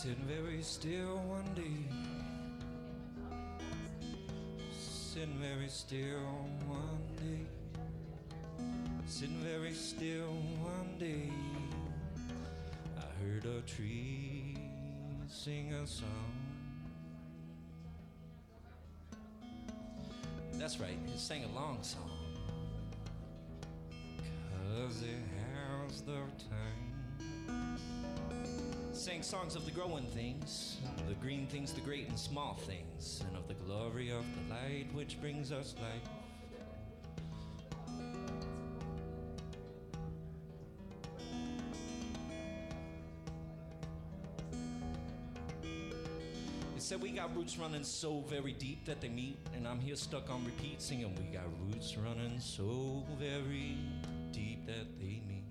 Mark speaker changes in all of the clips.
Speaker 1: Sitting very still one day. Sitting very still one day. Sitting very still one day. I heard a tree sing a song. That's right, it sang a long song. 'Cause it has the time. Sang songs of the growing things, the green things, the great and small things, and of the glory of the light which brings us life. It said we got roots running so very deep that they meet, and I'm here stuck on repeat singing we got roots running so very deep that they meet.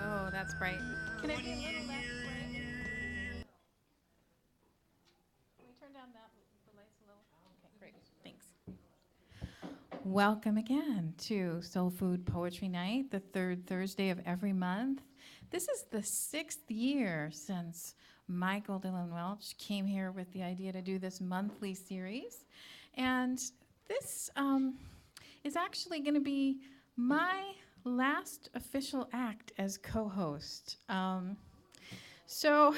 Speaker 2: Oh, that's bright. Can it be a little less bright? Can we turn down the lights a little? Okay, great. Thanks. Welcome again to Soul Food Poetry Night, the third Thursday of every month. This is the 6th year since Michael Dillon Welch came here with the idea to do this monthly series. And this is actually going to be my last official act as co-host. So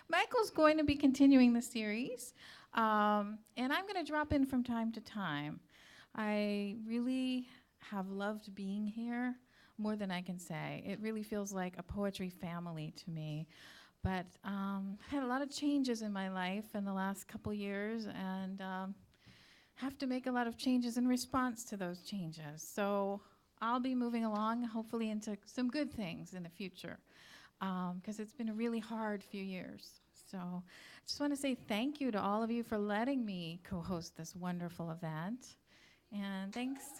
Speaker 2: Michael's going to be continuing the series, and I'm going to drop in from time to time. I really have loved being here more than I can say. It really feels like a poetry family to me. But I had a lot of changes in my life in the last couple years, and have to make a lot of changes in response to those changes. So I'll be moving along, hopefully, into some good things in the future, because it's been a really hard few years. So I just want to say thank you to all of you for letting me co-host this wonderful event. And thanks.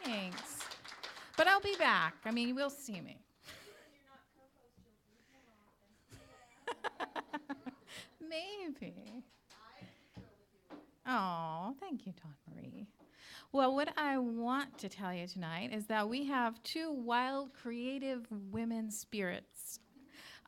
Speaker 2: Thanks. But I'll be back. I mean, you will see me. Maybe. Oh, thank you, Dawn Marie. Well, what I want to tell you tonight is that we have two wild, creative women spirits.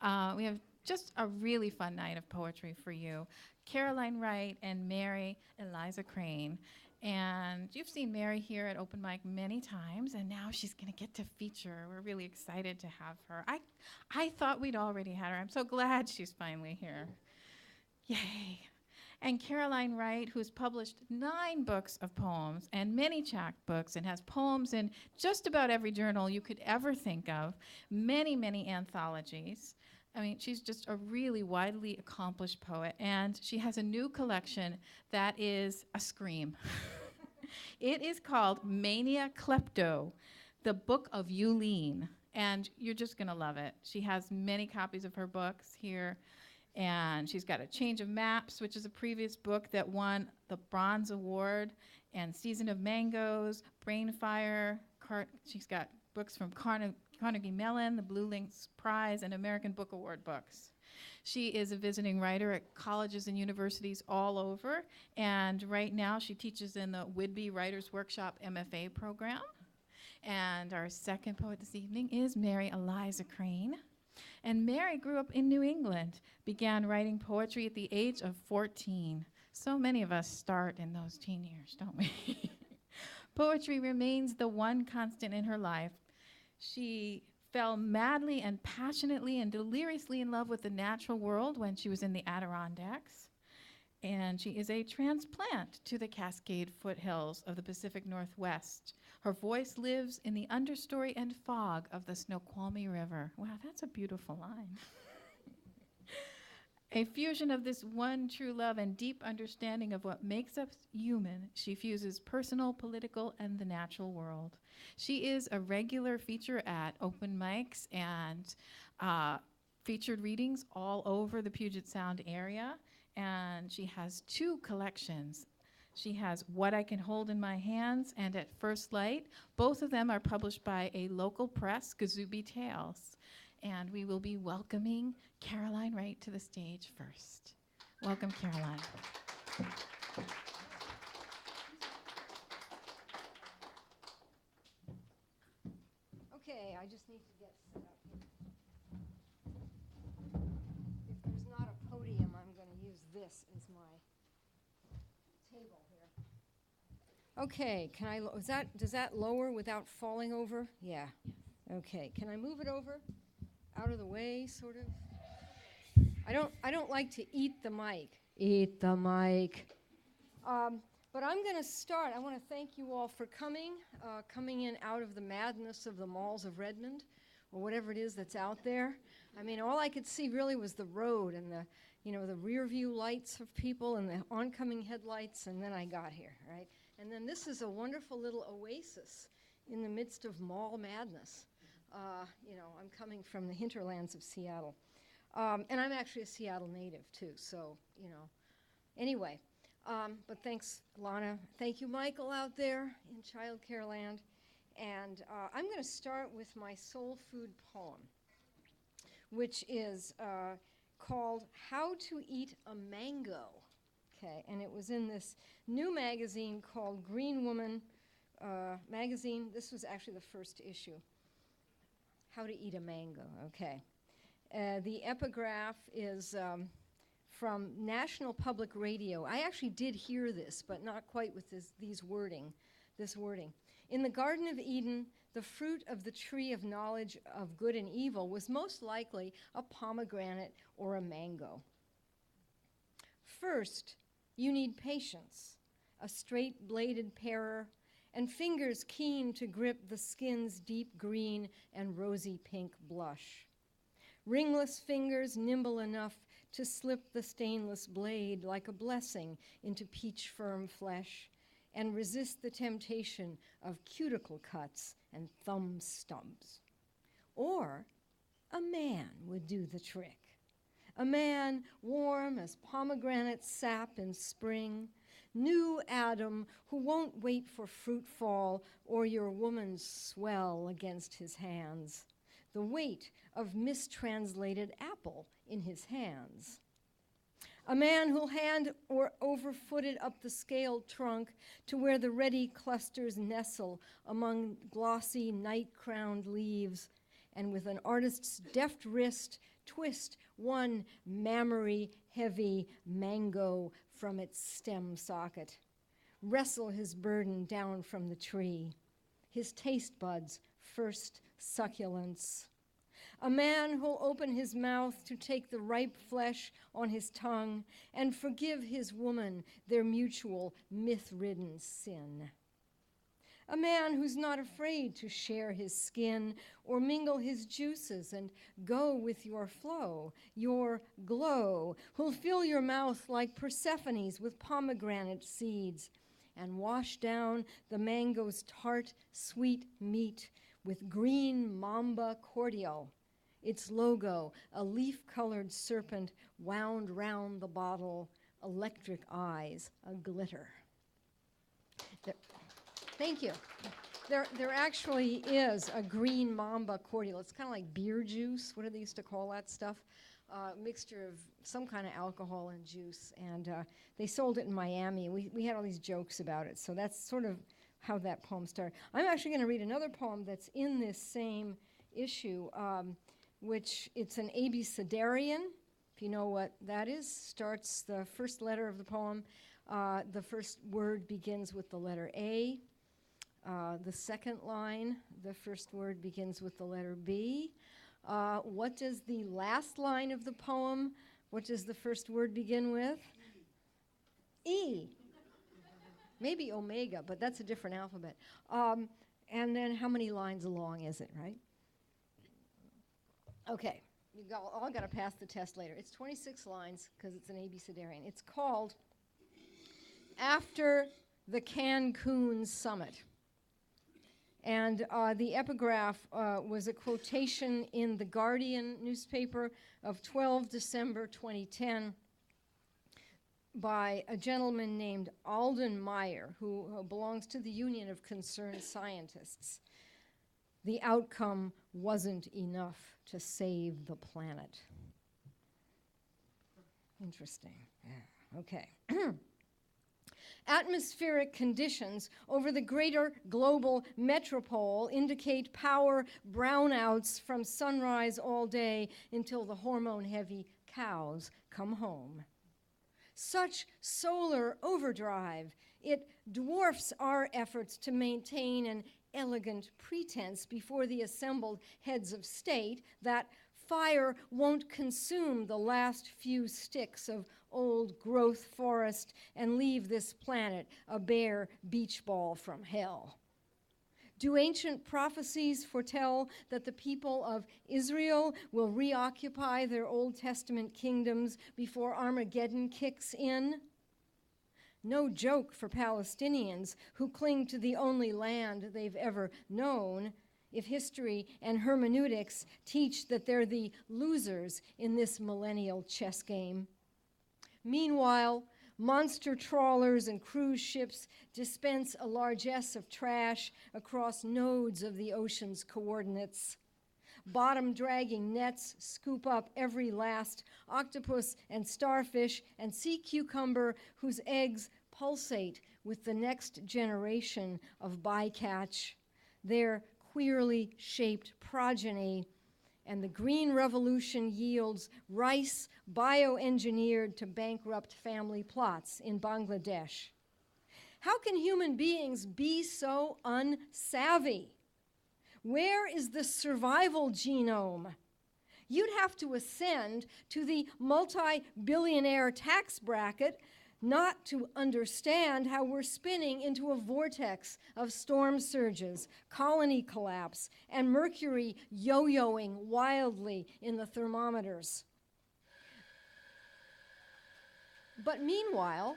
Speaker 2: We have just a really fun night of poetry for you. Caroline Wright and Mary Eliza Crane. And you've seen Mary here at Open Mic many times, and now she's going to get to feature. We're really excited to have her. I thought we'd already had her. I'm so glad she's finally here. Yay. And Caroline Wright, who's published 9 books of poems and many chapbooks and has poems in just about every journal you could ever think of, many, many anthologies. I mean, she's just a really widely accomplished poet, and she has a new collection that is a scream. It is called Mania Klepto, the Book of Yulene, and you're just going to love it. She has many copies of her books here. And she's got A Change of Maps, which is a previous book that won the Bronze Award, and Season of Mangoes, Brainfire. She's got books from Carnegie Mellon, the Blue Lynx Prize, and American Book Award books. She is a visiting writer at colleges and universities all over, and right now she teaches in the Whidbey Writers Workshop MFA program. And our second poet this evening is Mary Eliza Crane. And Mary grew up in New England, began writing poetry at the age of 14. So many of us start in those teen years, don't we? Poetry remains the one constant in her life. She fell madly and passionately and deliriously in love with the natural world when she was in the Adirondacks. and she is a transplant to the Cascade foothills of the Pacific Northwest. Her voice lives in the understory and fog of the Snoqualmie River. Wow, that's a beautiful line. A fusion of this one true love and deep understanding of what makes us human, she fuses personal, political, and the natural world. She is a regular feature at open mics and featured readings all over the Puget Sound area, and she has 2 collections. She has What I Can Hold in My Hands and At First Light. Both of them are published by a local press, Gazubi Tales. And we will be welcoming Caroline Wright to the stage first. Welcome, Caroline.
Speaker 3: Okay, I just need to get set up here. If there's not a podium, I'm going to use this as my table here. Okay, can I? Does that lower without falling over? Yeah. Okay, can I move it over? Out of the way, sort of. I don't like to eat the mic. Eat the mic. But I'm going to start. I want to thank you all for coming in out of the madness of the malls of Redmond, or whatever it is that's out there. I mean, all I could see really was the road and the rear view lights of people and the oncoming headlights, and then I got here, right? And then this is a wonderful little oasis in the midst of mall madness. I'm coming from the hinterlands of Seattle. And I'm actually a Seattle native, too, so, Anyway, but thanks, Lana. Thank you, Michael, out there in Child Care Land. And I'm going to start with my soul food poem, which is called How to Eat a Mango. Okay, and it was in this new magazine called Green Woman magazine. This was actually the first issue. How to Eat a Mango, okay. The epigraph is from National Public Radio. I actually did hear this, but not quite with this wording. In the Garden of Eden, the fruit of the tree of knowledge of good and evil was most likely a pomegranate or a mango. First, you need patience, a straight-bladed parer, and fingers keen to grip the skin's deep green and rosy pink blush. Ringless fingers nimble enough to slip the stainless blade like a blessing into peach-firm flesh and resist the temptation of cuticle cuts and thumb stubs. Or a man would do the trick. A man warm as pomegranate sap in spring, new Adam who won't wait for fruit fall or your woman's swell against his hands, the weight of mistranslated apple in his hands. A man who'll hand or over-footed up the scaled trunk to where the ready clusters nestle among glossy night-crowned leaves, and with an artist's deft wrist twist one mammary heavy mango from its stem socket, wrestle his burden down from the tree, his taste buds first succulence. A man who'll open his mouth to take the ripe flesh on his tongue and forgive his woman their mutual myth-ridden sin. A man who's not afraid to share his skin or mingle his juices and go with your flow, your glow, who'll fill your mouth like Persephone's with pomegranate seeds and wash down the mango's tart, sweet meat with green mamba cordial, its logo, a leaf-colored serpent wound round the bottle, electric eyes, a glitter. Thank you. There actually is a green mamba cordial. It's kind of like beer juice. What do they used to call that stuff? Mixture of some kind of alcohol and juice. And they sold it in Miami. We had all these jokes about it. So that's sort of how that poem started. I'm actually going to read another poem that's in this same issue, which it's an abecedarian, if you know what that is. Starts the first letter of the poem. The first word begins with the letter A. The second line, the first word begins with the letter B. What does the last line of the poem, what does the first word begin with? E. Maybe omega, but that's a different alphabet. And then how many lines long is it, right? Okay, all got to pass the test later. It's 26 lines because it's an abecedarian. It's called After the Cancun Summit. And the epigraph was a quotation in the Guardian newspaper of 12 December 2010 by a gentleman named Alden Meyer, who belongs to the Union of Concerned Scientists. The outcome wasn't enough to save the planet. Interesting. Yeah. Okay. Atmospheric conditions over the greater global metropole indicate power brownouts from sunrise all day until the hormone-heavy cows come home. Such solar overdrive, it dwarfs our efforts to maintain an elegant pretense before the assembled heads of state that fire won't consume the last few sticks of old growth forest and leave this planet a bare beach ball from hell. Do ancient prophecies foretell that the people of Israel will reoccupy their Old Testament kingdoms before Armageddon kicks in? No joke for Palestinians who cling to the only land they've ever known, if history and hermeneutics teach that they're the losers in this millennial chess game. Meanwhile, monster trawlers and cruise ships dispense a largesse of trash across nodes of the ocean's coordinates. Bottom-dragging nets scoop up every last octopus and starfish and sea cucumber whose eggs pulsate with the next generation of bycatch, their queerly shaped progeny, and the green revolution yields rice bioengineered to bankrupt family plots in Bangladesh. How can human beings be so unsavvy? Where is the survival genome? You'd have to ascend to the multi-billionaire tax bracket not to understand how we're spinning into a vortex of storm surges, colony collapse, and mercury yo-yoing wildly in the thermometers. But meanwhile,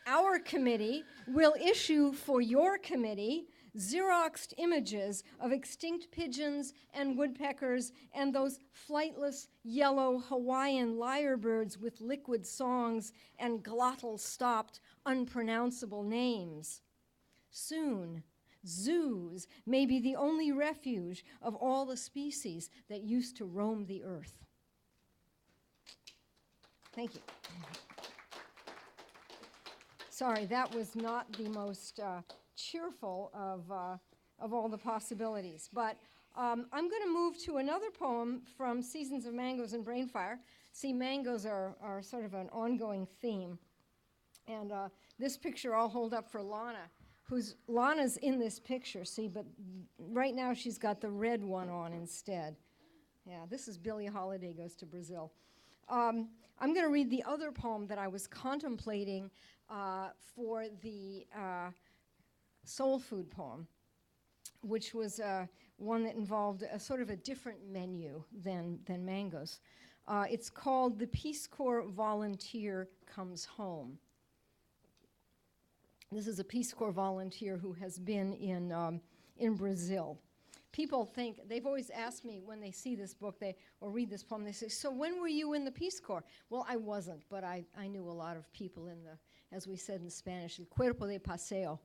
Speaker 3: our committee will issue for your committee Xeroxed images of extinct pigeons and woodpeckers and those flightless yellow Hawaiian lyrebirds with liquid songs and glottal-stopped, unpronounceable names. Soon, zoos may be the only refuge of all the species that used to roam the earth. Thank you. Sorry, that was not the most cheerful of all the possibilities. But I'm going to move to another poem from Seasons of Mangoes and Brainfire. See, mangoes are sort of an ongoing theme. And this picture I'll hold up for Lana, Lana's in this picture, see, but right now she's got the red one on instead. Yeah, this is Billie Holiday Goes to Brazil. I'm going to read the other poem that I was contemplating for the SoulFood poem, which was one that involved a sort of a different menu than mangoes. It's called The Peace Corps Volunteer Comes Home. This is a Peace Corps volunteer who has been in Brazil. People think, they've always asked me when they see this book or read this poem, they say, so when were you in the Peace Corps? Well, I wasn't, but I knew a lot of people in the, as we said in Spanish, el cuerpo de paseo.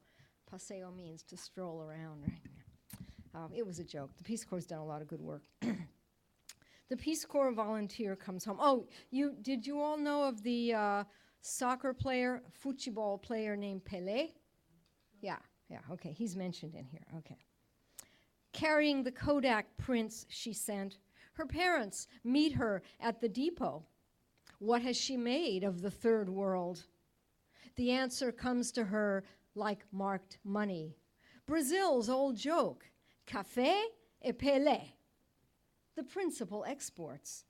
Speaker 3: Paseo means to stroll around, right? It was a joke. The Peace Corps has done a lot of good work. The Peace Corps volunteer comes home. Oh, did you all know of the soccer player, football player named Pelé? Yeah, okay, he's mentioned in here, okay. Carrying the Kodak prints she sent, her parents meet her at the depot. What has she made of the third world? The answer comes to her like marked money. Brazil's old joke, café et Pelé, the principal exports.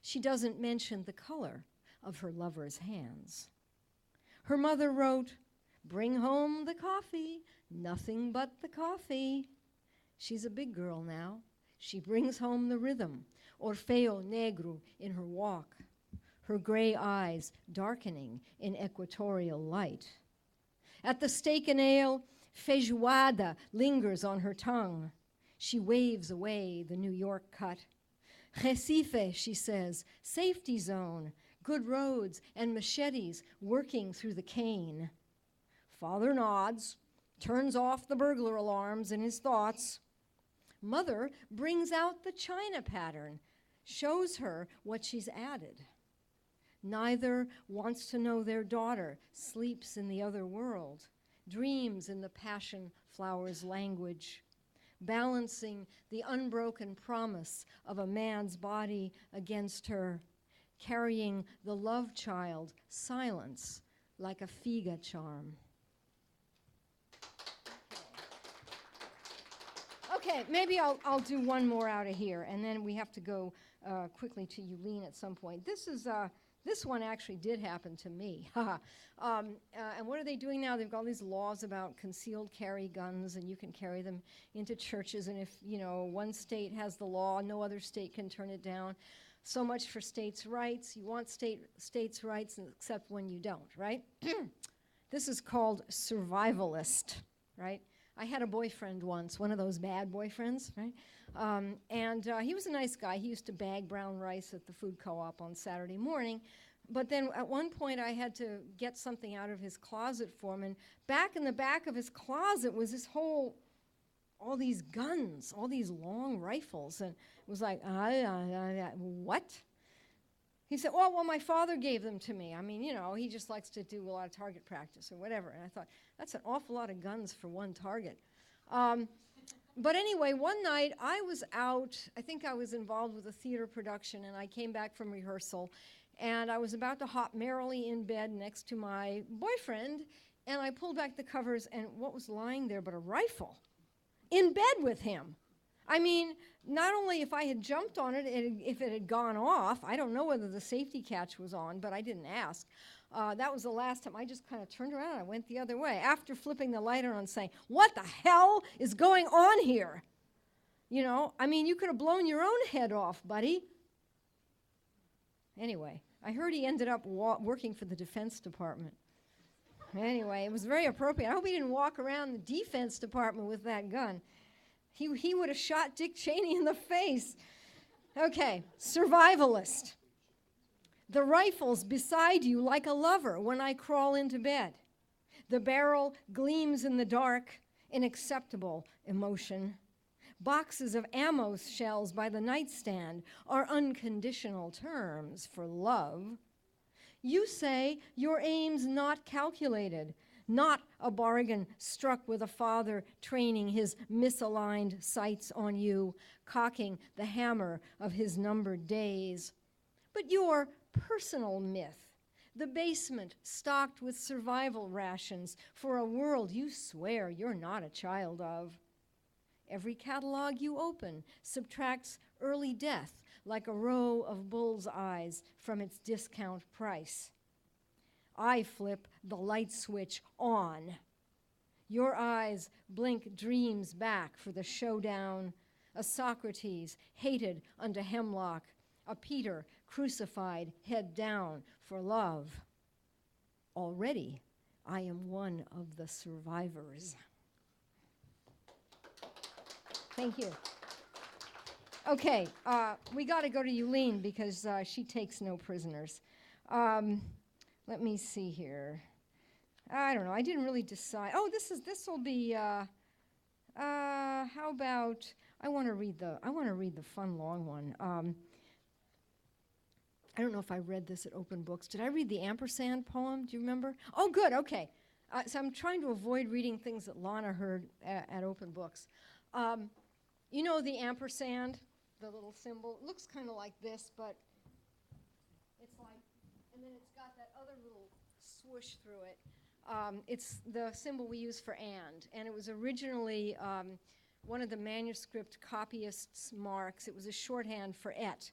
Speaker 3: She doesn't mention the color of her lover's hands. Her mother wrote, "Bring home the coffee, nothing but the coffee." She's a big girl now. She brings home the rhythm, Orfeo Negro in her walk, her gray eyes darkening in equatorial light. At the steak and ale, feijoada lingers on her tongue. She waves away the New York cut. Recife, she says, safety zone, good roads and machetes working through the cane. Father nods, turns off the burglar alarms in his thoughts. Mother brings out the china pattern, shows her what she's added. Neither wants to know their daughter sleeps in the other world, dreams in the passion flower's language, balancing the unbroken promise of a man's body against her, carrying the love child, silence, like a figa charm. Okay, maybe I'll do one more out of here, and then we have to go quickly to Yulene at some point. This one actually did happen to me. And what are they doing now? They've got all these laws about concealed carry guns, and you can carry them into churches, and if, one state has the law, no other state can turn it down. So much for states' rights. You want states' rights, except when you don't, right? This is called survivalist, right? I had a boyfriend once, one of those bad boyfriends, right? And he was a nice guy. He used to bag brown rice at the food co-op on Saturday morning. But then at one point I had to get something out of his closet for him. And back in the back of his closet was all these guns, all these long rifles. And it was like, what? He said, well, my father gave them to me. I mean, he just likes to do a lot of target practice or whatever. And I thought, that's an awful lot of guns for one target. But anyway, one night I was out. I think I was involved with a theater production, and I came back from rehearsal, and I was about to hop merrily in bed next to my boyfriend, and I pulled back the covers, and what was lying there but a rifle in bed with him? I mean, not only if I had jumped on it, if it had gone off, I don't know whether the safety catch was on, but I didn't ask. That was the last time. I just kind of turned around and I went the other way after flipping the light on and saying, what the hell is going on here? I mean, you could have blown your own head off, buddy. Anyway, I heard he ended up working for the Defense Department. Anyway, it was very appropriate. I hope he didn't walk around the Defense Department with that gun. He would have shot Dick Cheney in the face. Okay, survivalist. The rifle's beside you like a lover when I crawl into bed. The barrel gleams in the dark, an acceptable emotion. Boxes of ammo shells by the nightstand are unconditional terms for love. You say your aim's not calculated, not a bargain struck with a father training his misaligned sights on you, cocking the hammer of his numbered days. But your personal myth, the basement stocked with survival rations for a world you swear you're not a child of. Every catalog you open subtracts early death like a row of bull's eyes from its discount price. I flip the light switch on. Your eyes blink dreams back for the showdown, a Socrates hated unto hemlock, a Peter crucified head down for love. Already, I am one of the survivors. Thank you. Okay, we got to go to Yulene because she takes no prisoners. Let me see here. I don't know. I didn't really decide. Oh, this will be. How about? I want to read the fun long one. I don't know if I read this at Open Books. Did I read the ampersand poem? Do you remember? Oh, good. Okay. So I'm trying to avoid reading things that Lana heard at Open Books. You know the ampersand, the little symbol. It looks kind of like this, but it's like, and then it's got that other little swoosh through it. It's the symbol we use for and it was originally one of the manuscript copyists' marks. It was a shorthand for et,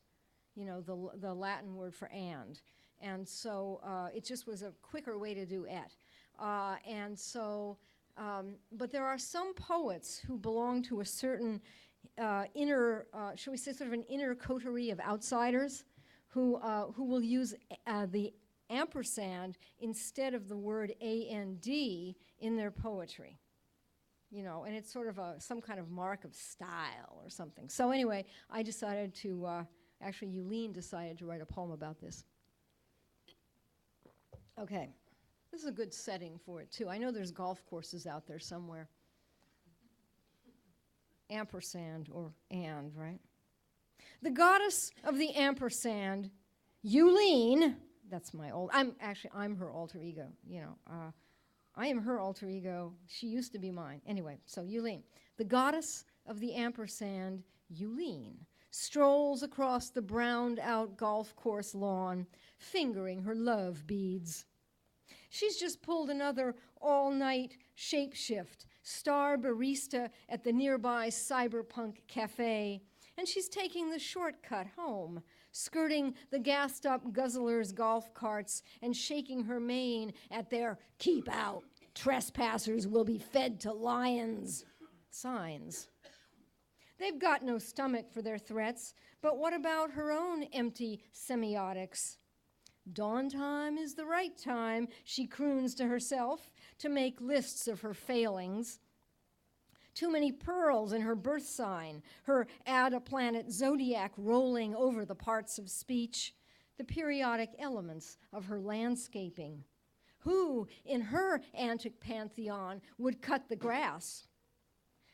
Speaker 3: the Latin word for and. And so it just was a quicker way to do et. But there are some poets who belong to a certain inner, shall we say, sort of an inner coterie of outsiders who will use the ampersand instead of the word and in their poetry. You know, and it's sort of some kind of mark of style or something. So anyway, I decided to, actually Yulene decided to write a poem about this. Okay, this is a good setting for it too. I know there's golf courses out there somewhere. Ampersand or and, right? The goddess of the ampersand, Yulene, that's my I'm her alter ego, you know. I am her alter ego. She used to be mine. Anyway, so Yulene. The goddess of the ampersand, Yulene, strolls across the browned-out golf course lawn, fingering her love beads. She's just pulled another all-night shapeshift, star barista at the nearby cyberpunk cafe, and she's taking the shortcut home, skirting the gassed-up guzzlers' golf carts and shaking her mane at their "keep out, trespassers will be fed to lions" signs. They've got no stomach for their threats, but what about her own empty semiotics? Dawn time is the right time, she croons to herself, to make lists of her failings. Too many pearls in her birth sign, her add-a-planet zodiac rolling over the parts of speech, the periodic elements of her landscaping. Who, in her antic pantheon, would cut the grass?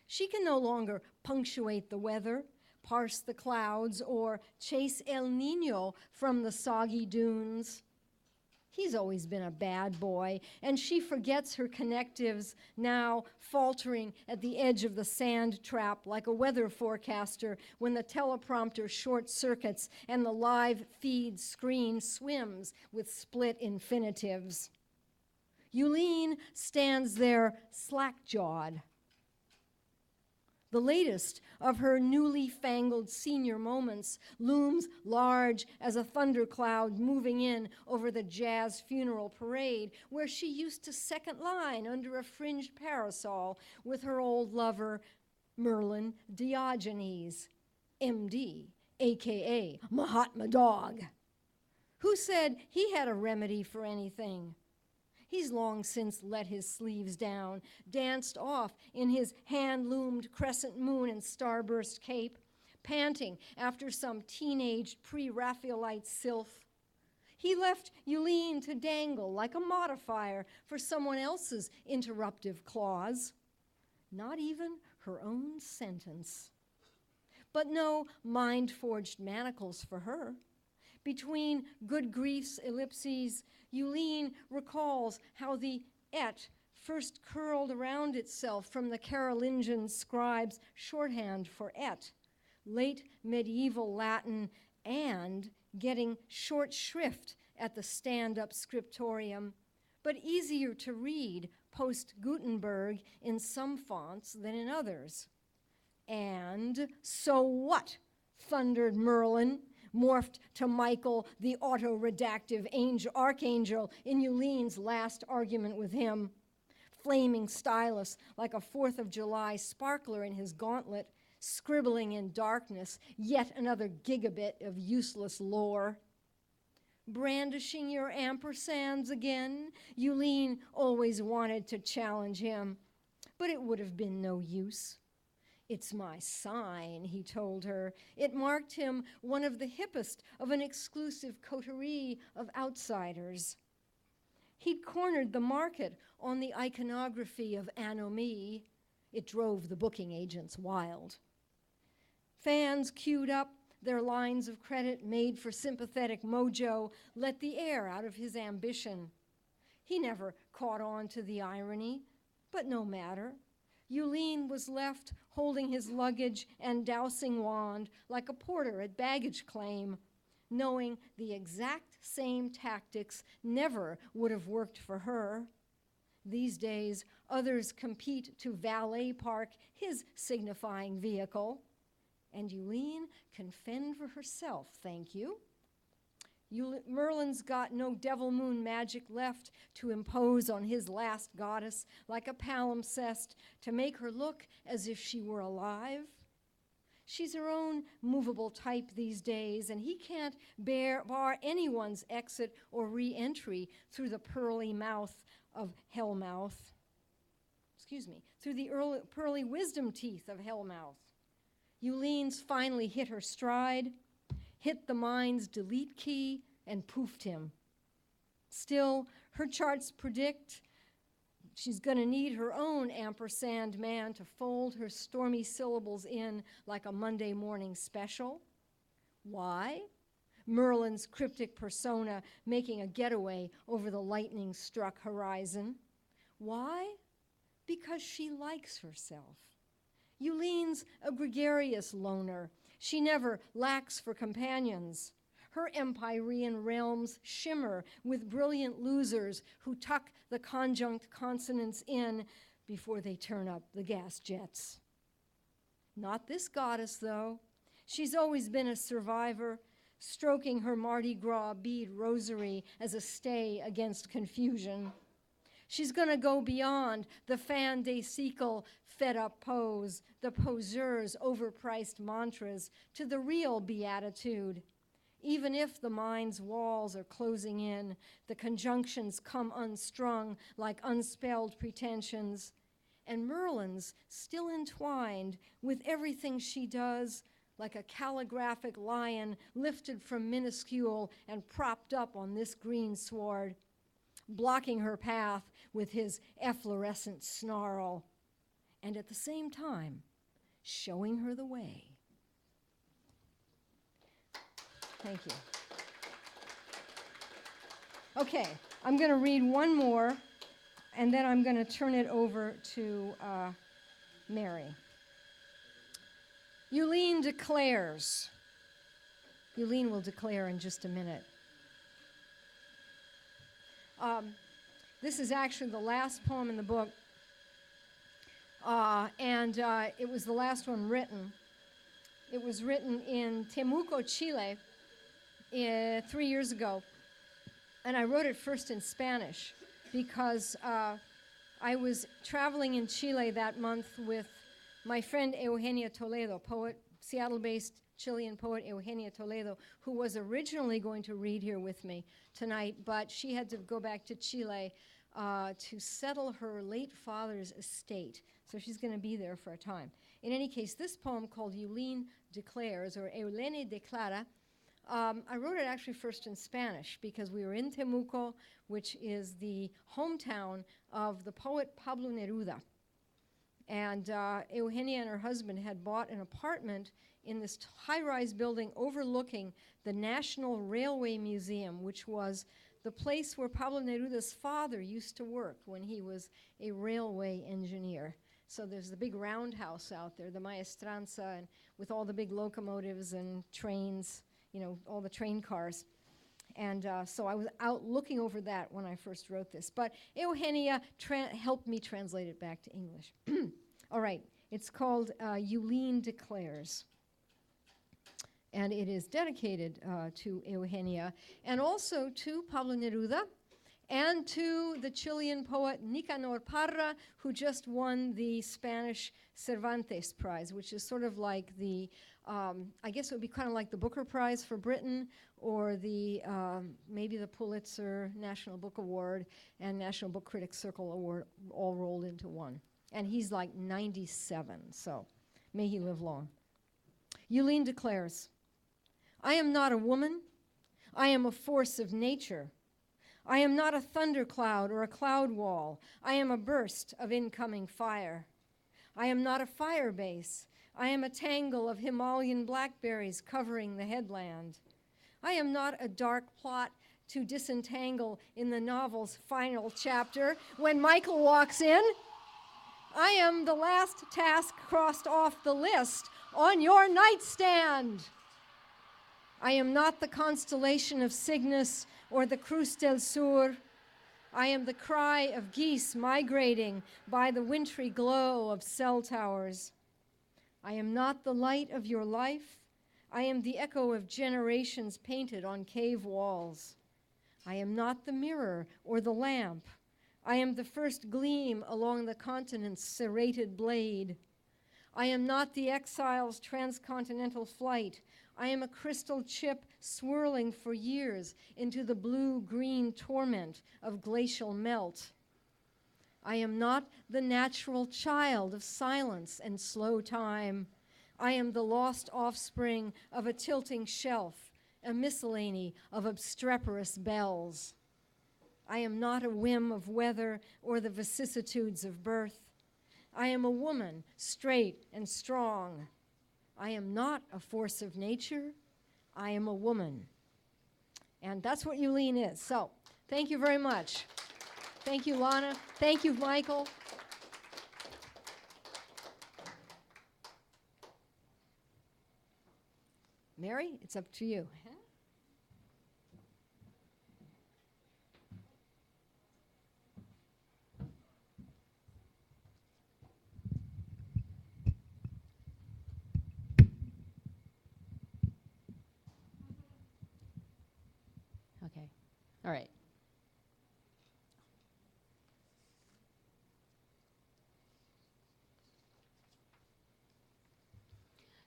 Speaker 3: She can no longer punctuate the weather, parse the clouds, or chase El Nino from the soggy dunes. He's always been a bad boy, and she forgets her connectives, now faltering at the edge of the sand trap like a weather forecaster when the teleprompter short circuits and the live feed screen swims with split infinitives. Yulene stands there slack-jawed. The latest of her newly fangled senior moments looms large as a thundercloud moving in over the jazz funeral parade where she used to second line under a fringed parasol with her old lover, Merlin Diogenes, MD, a.k.a. Mahatma Dog. Who said he had a remedy for anything? He's long since let his sleeves down, danced off in his hand-loomed crescent moon and starburst cape, panting after some teenage pre-Raphaelite sylph. He left Yulene to dangle like a modifier for someone else's interruptive clause. Not even her own sentence. But no mind-forged manacles for her. Between good grief's ellipses, Yulene recalls how the et first curled around itself from the Carolingian scribes' shorthand for et, late medieval Latin, and getting short shrift at the stand-up scriptorium, but easier to read post-Gutenberg in some fonts than in others. And so what? Thundered Merlin, morphed to Michael, the auto-redactive archangel, in Yulene's last argument with him. Flaming stylus like a 4th of July sparkler in his gauntlet, scribbling in darkness yet another gigabit of useless lore. Brandishing your ampersands again? Yulene always wanted to challenge him, but it would have been no use. It's my sign, he told her. It marked him one of the hippest of an exclusive coterie of outsiders. He'd cornered the market on the iconography of anomie. It drove the booking agents wild. Fans queued up, their lines of credit made for sympathetic mojo, let the air out of his ambition. He never caught on to the irony, but no matter. Yulene was left holding his luggage and dowsing wand like a porter at baggage claim, knowing the exact same tactics never would have worked for her. These days, others compete to valet park his signifying vehicle, and Yulene can fend for herself, thank you. Merlin's got no devil moon magic left to impose on his last goddess like a palimpsest to make her look as if she were alive. She's her own movable type these days, and he can't bar anyone's exit or re-entry through the pearly mouth of Hellmouth. Through the pearly wisdom teeth of Hellmouth. Eulene's finally hit her stride, hit the mind's delete key, and poofed him. Still, her charts predict she's going to need her own ampersand man to fold her stormy syllables in like a Monday morning special. Why? Merlin's cryptic persona making a getaway over the lightning-struck horizon. Why? Because she likes herself. Eulene's a gregarious loner. She never lacks for companions. Her empyrean realms shimmer with brilliant losers who tuck the conjunct consonants in before they turn up the gas jets. Not this goddess, though. She's always been a survivor, stroking her Mardi Gras bead rosary as a stay against confusion. She's going to go beyond the fin de siècle fed-up pose, the poseur's overpriced mantras, to the real beatitude. Even if the mind's walls are closing in, the conjunctions come unstrung like unspelled pretensions, and Merlin's still entwined with everything she does, like a calligraphic lion lifted from minuscule and propped up on this green sward, blocking her path with his efflorescent snarl, and at the same time, showing her the way. Thank you. Okay, I'm going to read one more, and then I'm going to turn it over to Mary. Eulene declares. Eulene will declare in just a minute. This is actually the last poem in the book, and it was the last one written. It was written in Temuco, Chile, 3 years ago, and I wrote it first in Spanish because I was traveling in Chile that month with my friend Eugenia Toledo, poet, Seattle-based Chilean poet Eugenia Toledo, who was originally going to read here with me tonight, but she had to go back to Chile to settle her late father's estate. So she's going to be there for a time. In any case, this poem called Eulene Declares, or Eulene Declara, I wrote it actually first in Spanish because we were in Temuco, which is the hometown of the poet Pablo Neruda. And Eugenia and her husband had bought an apartment in this high-rise building overlooking the National Railway Museum, which was the place where Pablo Neruda's father used to work when he was a railway engineer. So there's the big roundhouse out there, the Maestranza, and with all the big locomotives and trains, you know, all the train cars. And so I was out looking over that when I first wrote this. But Eugenia helped me translate it back to English. All right, it's called Eulene Declares. And it is dedicated to Eugenia and also to Pablo Neruda and to the Chilean poet Nicanor Parra, who just won the Spanish Cervantes Prize, which is sort of like the, I guess it would be kind of like the Booker Prize for Britain, or the maybe the Pulitzer National Book Award and National Book Critics Circle Award all rolled into one. And he's like 97, so may he live long. Eulene declares, I am not a woman. I am a force of nature. I am not a thundercloud or a cloud wall. I am a burst of incoming fire. I am not a fire base. I am a tangle of Himalayan blackberries covering the headland. I am not a dark plot to disentangle in the novel's final chapter when Michael walks in. I am the last task crossed off the list on your nightstand. I am not the constellation of Cygnus or the Cruz del Sur. I am the cry of geese migrating by the wintry glow of cell towers. I am not the light of your life. I am the echo of generations painted on cave walls. I am not the mirror or the lamp. I am the first gleam along the continent's serrated blade. I am not the exile's transcontinental flight. I am a crystal chip swirling for years into the blue-green torment of glacial melt. I am not the natural child of silence and slow time. I am the lost offspring of a tilting shelf, a miscellany of obstreperous bells. I am not a whim of weather or the vicissitudes of birth. I am a woman, straight and strong. I am not a force of nature. I am a woman. And that's what Yulene is. So, thank you very much. Thank you, Lana. Thank you, Michael. Mary, it's up to you.
Speaker 4: Okay. All right.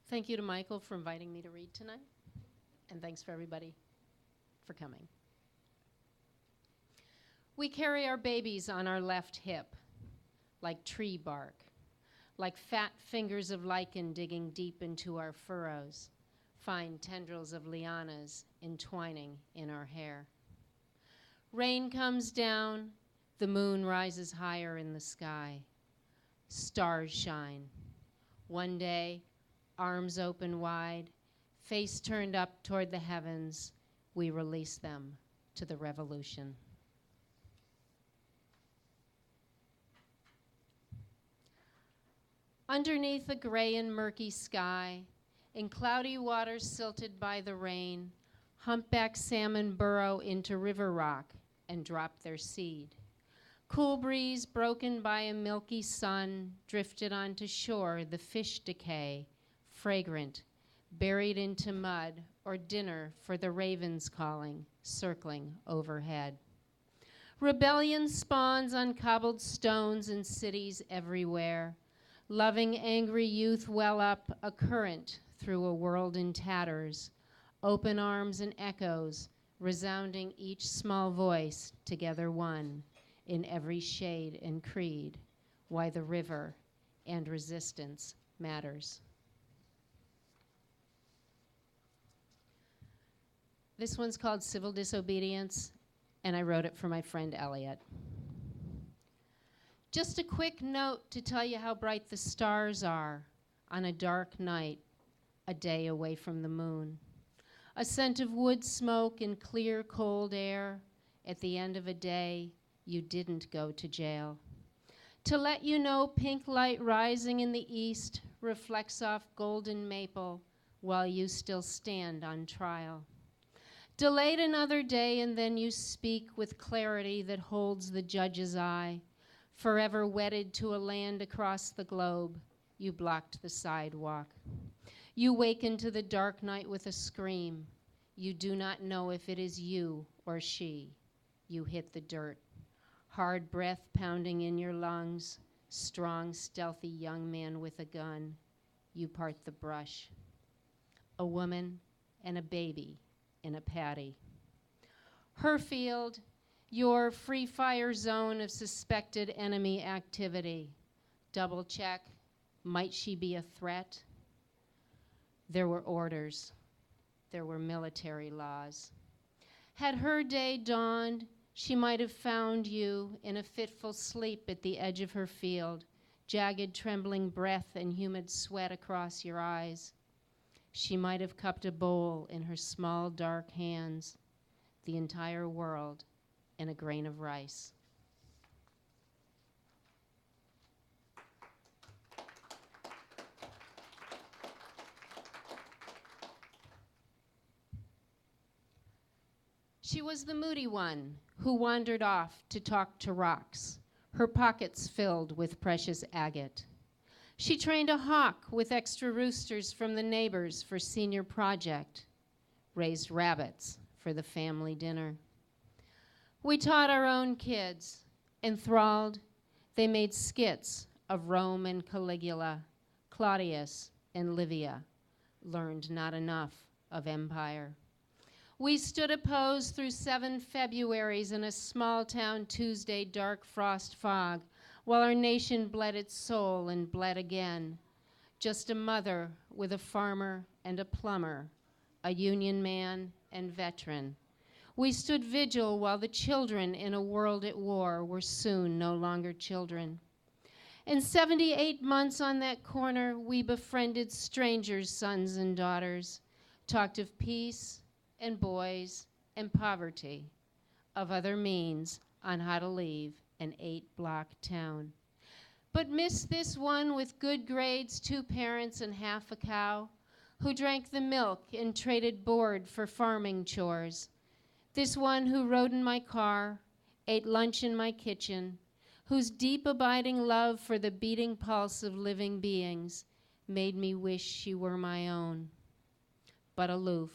Speaker 4: Thank you to Michael for inviting me to read tonight, and thanks for everybody for coming. We carry our babies on our left hip, like tree bark, like fat fingers of lichen digging deep into our furrows, fine tendrils of lianas entwining in our hair. Rain comes down, the moon rises higher in the sky. Stars shine. One day, arms open wide, face turned up toward the heavens, we release them to the revolution. Underneath a gray and murky sky, in cloudy waters silted by the rain, humpback salmon burrow into river rock and drop their seed. Cool breeze broken by a milky sun drifted onto shore the fish decay, fragrant, buried into mud or dinner for the ravens calling, circling overhead. Rebellion spawns on cobbled stones in cities everywhere. Loving, angry youth well up a current through a world in tatters, open arms and echoes, resounding each small voice together one, in every shade and creed, why the river and resistance matters. This one's called Civil Disobedience, and I wrote it for my friend Elliot. Just a quick note to tell you how bright the stars are on a dark night, a day away from the moon. A scent of wood smoke and clear, cold air. At the end of a day, you didn't go to jail. To let you know pink light rising in the east reflects off golden maple while you still stand on trial. Delayed another day and then you speak with clarity that holds the judge's eye. Forever wedded to a land across the globe, you blocked the sidewalk. You waken to the dark night with a scream. You do not know if it is you or she. You hit the dirt. Hard breath pounding in your lungs. Strong, stealthy young man with a gun. You part the brush. A woman and a baby in a paddy. Her field, your free fire zone of suspected enemy activity. Double check, might she be a threat? There were orders. There were military laws. Had her day dawned, she might have found you in a fitful sleep at the edge of her field, jagged trembling breath and humid sweat across your eyes. She might have cupped a bowl in her small dark hands, the entire world in a grain of rice. She was the moody one who wandered off to talk to rocks, her pockets filled with precious agate. She trained a hawk with extra roosters from the neighbors for senior project, raised rabbits for the family dinner. We taught our own kids. Enthralled, they made skits of Rome and Caligula, Claudius and Livia, learned not enough of empire. We stood opposed through 7 Februaries in a small-town Tuesday dark frost fog, while our nation bled its soul and bled again. Just a mother with a farmer and a plumber, a union man and veteran. We stood vigil while the children in a world at war were soon no longer children. In 78 months on that corner, we befriended strangers' sons and daughters, talked of peace and boys and poverty, of other means on how to leave an 8-block town. But missed this one with good grades, 2 parents and half a cow, who drank the milk and traded board for farming chores. This one who rode in my car, ate lunch in my kitchen, whose deep abiding love for the beating pulse of living beings made me wish she were my own. But aloof,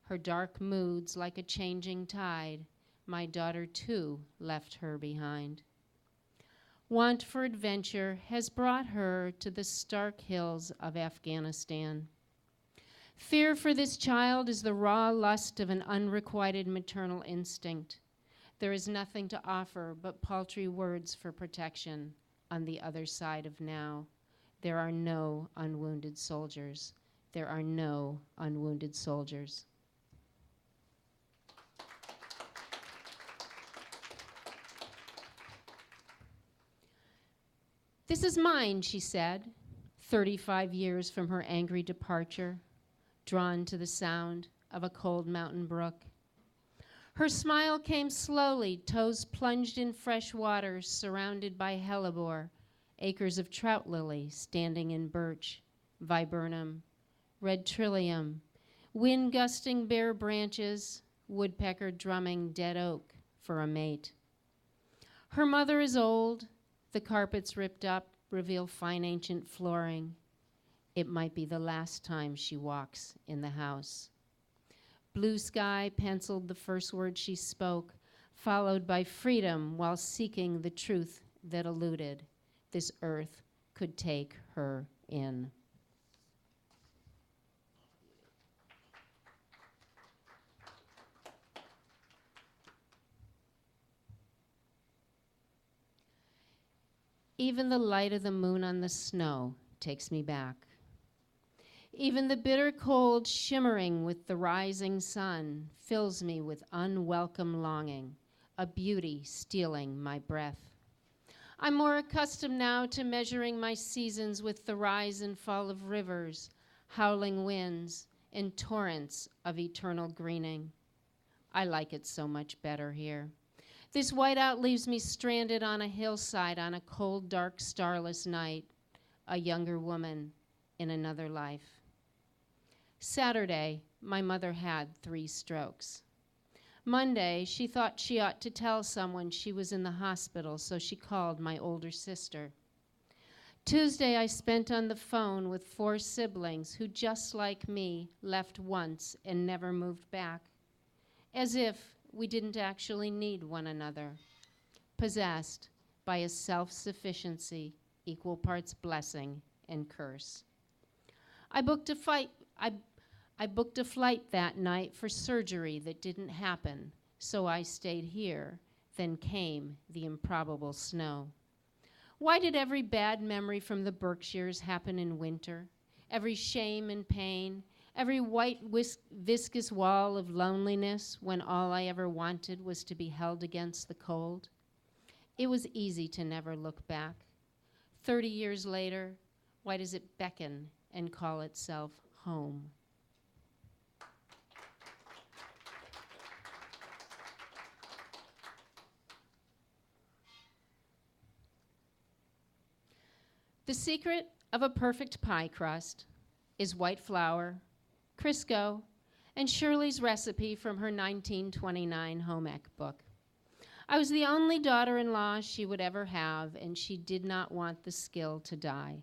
Speaker 4: her dark moods like a changing tide, my daughter too left her behind. Want for adventure has brought her to the stark hills of Afghanistan. Fear for this child is the raw lust of an unrequited maternal instinct. There is nothing to offer but paltry words for protection on the other side of now. There are no unwounded soldiers. There are no unwounded soldiers. This is mine, she said, 35 years from her angry departure, drawn to the sound of a cold mountain brook. Her smile came slowly, toes plunged in fresh water, surrounded by hellebore, acres of trout lily standing in birch, viburnum, red trillium, wind gusting bare branches, woodpecker drumming dead oak for a mate. Her mother is old, the carpets ripped up reveal fine ancient flooring. It might be the last time she walks in the house. Blue sky penciled the first word she spoke, followed by freedom while seeking the truth that eluded. This earth could take her in. Even the light of the moon on the snow takes me back. Even the bitter cold shimmering with the rising sun fills me with unwelcome longing, a beauty stealing my breath. I'm more accustomed now to measuring my seasons with the rise and fall of rivers, howling winds, and torrents of eternal greening. I like it so much better here. This whiteout leaves me stranded on a hillside on a cold, dark, starless night, a younger woman in another life. Saturday, my mother had 3 strokes. Monday, she thought she ought to tell someone she was in the hospital, so she called my older sister. Tuesday, I spent on the phone with 4 siblings who, just like me, left once and never moved back, as if we didn't actually need one another, possessed by a self-sufficiency equal parts blessing and curse. I booked a flight that night for surgery that didn't happen, so I stayed here. Then came the improbable snow. Why did every bad memory from the Berkshires happen in winter? Every shame and pain, every white viscous wall of loneliness when all I ever wanted was to be held against the cold? It was easy to never look back. 30 years later, why does it beckon and call itself home? The secret of a perfect pie crust is white flour, Crisco, and Shirley's recipe from her 1929 home ec book. I was the only daughter-in-law she would ever have, and she did not want the skill to die.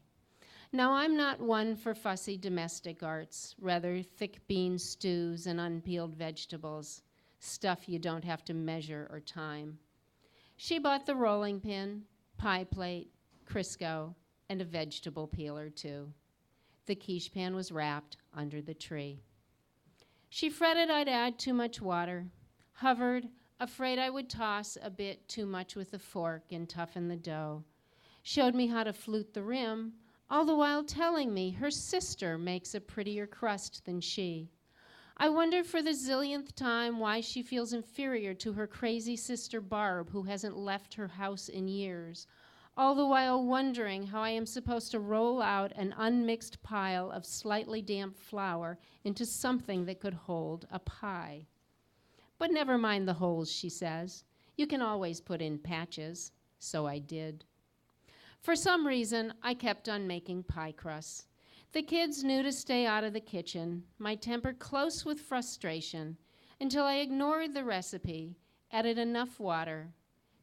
Speaker 4: Now, I'm not one for fussy domestic arts, rather thick bean stews and unpeeled vegetables, stuff you don't have to measure or time. She bought the rolling pin, pie plate, Crisco, and a vegetable peeler, too. The quiche pan was wrapped under the tree. She fretted I'd add too much water, hovered, afraid I would toss a bit too much with a fork and toughen the dough, showed me how to flute the rim, all the while telling me her sister makes a prettier crust than she. I wonder for the zillionth time why she feels inferior to her crazy sister Barb, who hasn't left her house in years, all the while wondering how I am supposed to roll out an unmixed pile of slightly damp flour into something that could hold a pie. But never mind the holes, she says. You can always put in patches. So I did. For some reason, I kept on making pie crusts. The kids knew to stay out of the kitchen, my temper close with frustration, until I ignored the recipe, added enough water,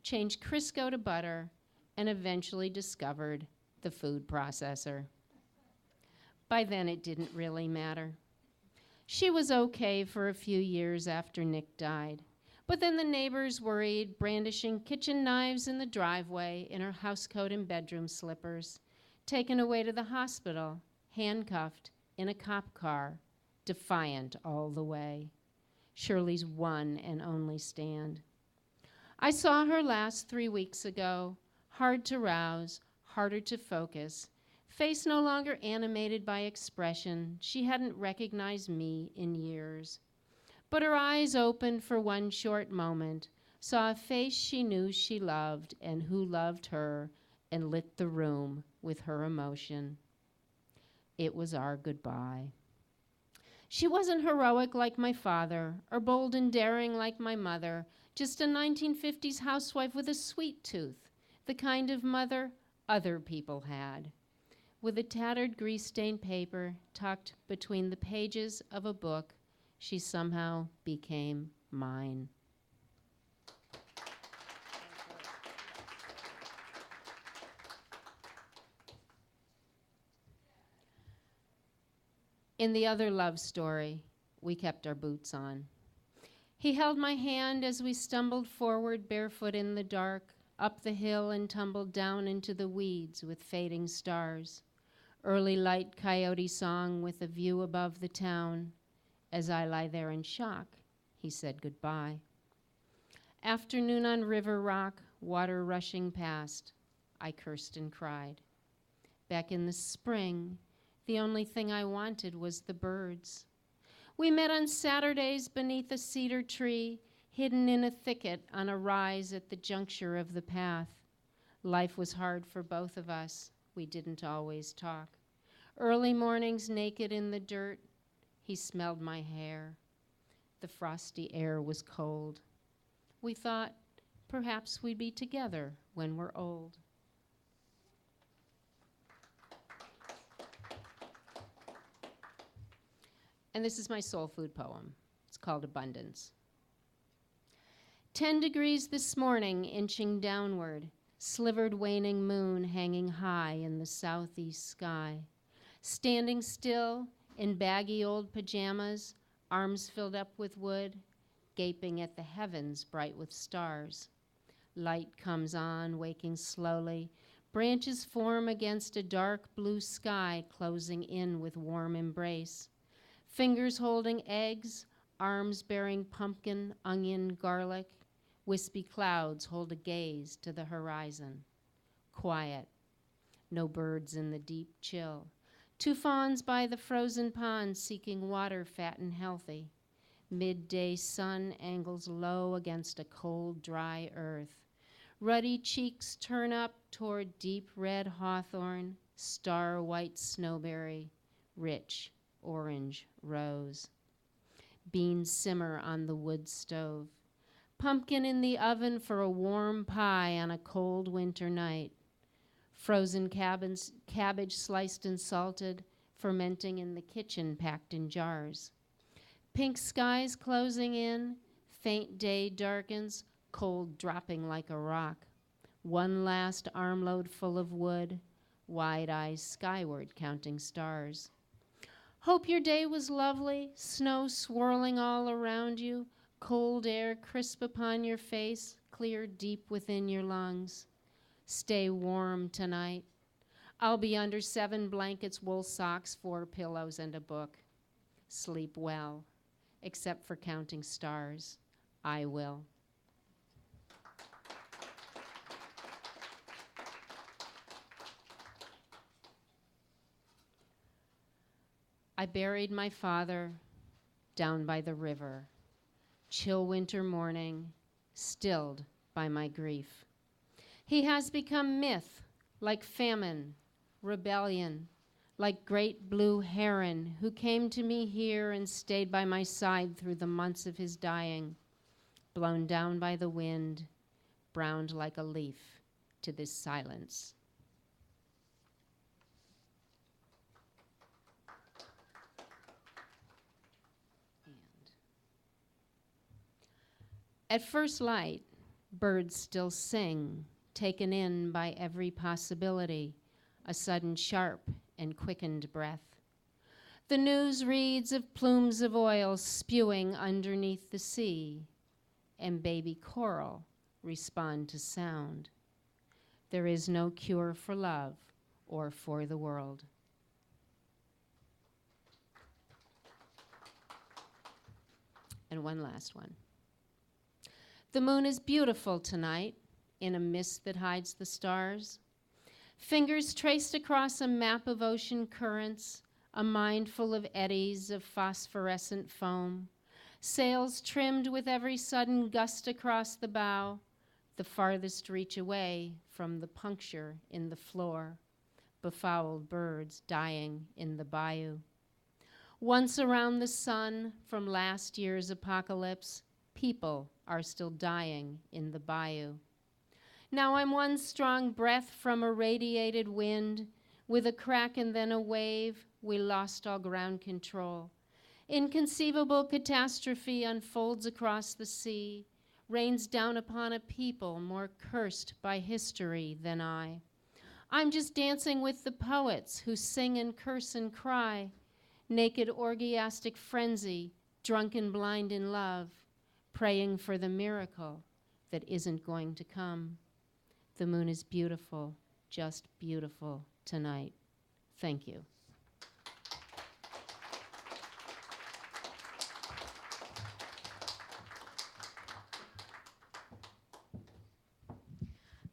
Speaker 4: changed Crisco to butter, and eventually discovered the food processor. By then, it didn't really matter. She was okay for a few years after Nick died, but then the neighbors worried, brandishing kitchen knives in the driveway in her housecoat and bedroom slippers, taken away to the hospital, handcuffed in a cop car, defiant all the way. Shirley's one and only stand. I saw her last 3 weeks ago, hard to rouse, harder to focus, face no longer animated by expression. She hadn't recognized me in years. But her eyes opened for one short moment, saw a face she knew she loved and who loved her, and lit the room with her emotion. It was our goodbye. She wasn't heroic like my father, or bold and daring like my mother, just a 1950s housewife with a sweet tooth, the kind of mother other people had. With a tattered grease-stained paper tucked between the pages of a book, she somehow became mine. In the other love story, we kept our boots on. He held my hand as we stumbled forward barefoot in the dark, up the hill and tumbled down into the weeds with fading stars. Early light coyote song with a view above the town. As I lie there in shock, he said goodbye. Afternoon on River Rock, water rushing past. I cursed and cried. Back in the spring, the only thing I wanted was the birds. We met on Saturdays beneath a cedar tree, hidden in a thicket on a rise at the juncture of the path. Life was hard for both of us. We didn't always talk. Early mornings naked in the dirt. He smelled my hair. The frosty air was cold. We thought perhaps we'd be together when we're old. And this is my soul food poem. It's called Abundance. 10 degrees this morning, inching downward, slivered waning moon hanging high in the southeast sky. Standing still in baggy old pajamas, arms filled up with wood, gaping at the heavens bright with stars. Light comes on, waking slowly. Branches form against a dark blue sky, closing in with warm embrace. Fingers holding eggs, arms bearing pumpkin, onion, garlic. Wispy clouds hold a gaze to the horizon. Quiet. No birds in the deep chill. 2 fawns by the frozen pond seeking water fat and healthy. Midday sun angles low against a cold, dry earth. Ruddy cheeks turn up toward deep red hawthorn, star white snowberry, rich orange rose. Beans simmer on the wood stove. Pumpkin in the oven for a warm pie on a cold winter night. Frozen cabbage sliced and salted, fermenting in the kitchen packed in jars. Pink skies closing in, faint day darkens, cold dropping like a rock. One last armload full of wood, wide eyes skyward counting stars. Hope your day was lovely, snow swirling all around you, cold air crisp upon your face, clear deep within your lungs. Stay warm tonight. I'll be under 7 blankets, wool socks, 4 pillows, and a book. Sleep well, except for counting stars. I will. I buried my father down by the river, chill winter morning, stilled by my grief. He has become myth, like famine, rebellion, like great blue heron who came to me here and stayed by my side through the months of his dying, blown down by the wind, browned like a leaf to this silence. At first light, birds still sing, taken in by every possibility, a sudden sharp and quickened breath. The news reads of plumes of oil spewing underneath the sea, and baby coral respond to sound. There is no cure for love or for the world. And one last one. The moon is beautiful tonight in a mist that hides the stars. Fingers traced across a map of ocean currents, a mind full of eddies of phosphorescent foam. Sails trimmed with every sudden gust across the bow, the farthest reach away from the puncture in the floor. Befouled birds dying in the bayou. Once around the sun from last year's apocalypse, people are still dying in the bayou. Now I'm one strong breath from a radiated wind. With a crack and then a wave, we lost all ground control. Inconceivable catastrophe unfolds across the sea, rains down upon a people more cursed by history than I. I'm just dancing with the poets who sing and curse and cry, naked orgiastic frenzy, drunken blind in love, praying for the miracle that isn't going to come. The moon is beautiful, just beautiful tonight. Thank you.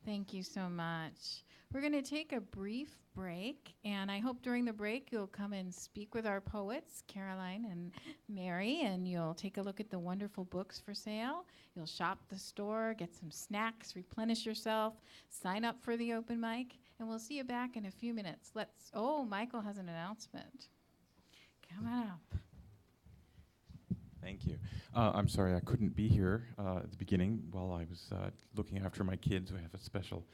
Speaker 2: Thank you so much. We're going to take a brief break, and I hope during the break you'll come and speak with our poets, Caroline and Mary, and you'll take a look at the wonderful books for sale. You'll shop the store, get some snacks, replenish yourself, sign up for the open mic, and we'll see you back in a few minutes. Michael has an announcement. Come on up.
Speaker 5: Thank you. I'm sorry I couldn't be here at the beginning while I was looking after my kids. We have a special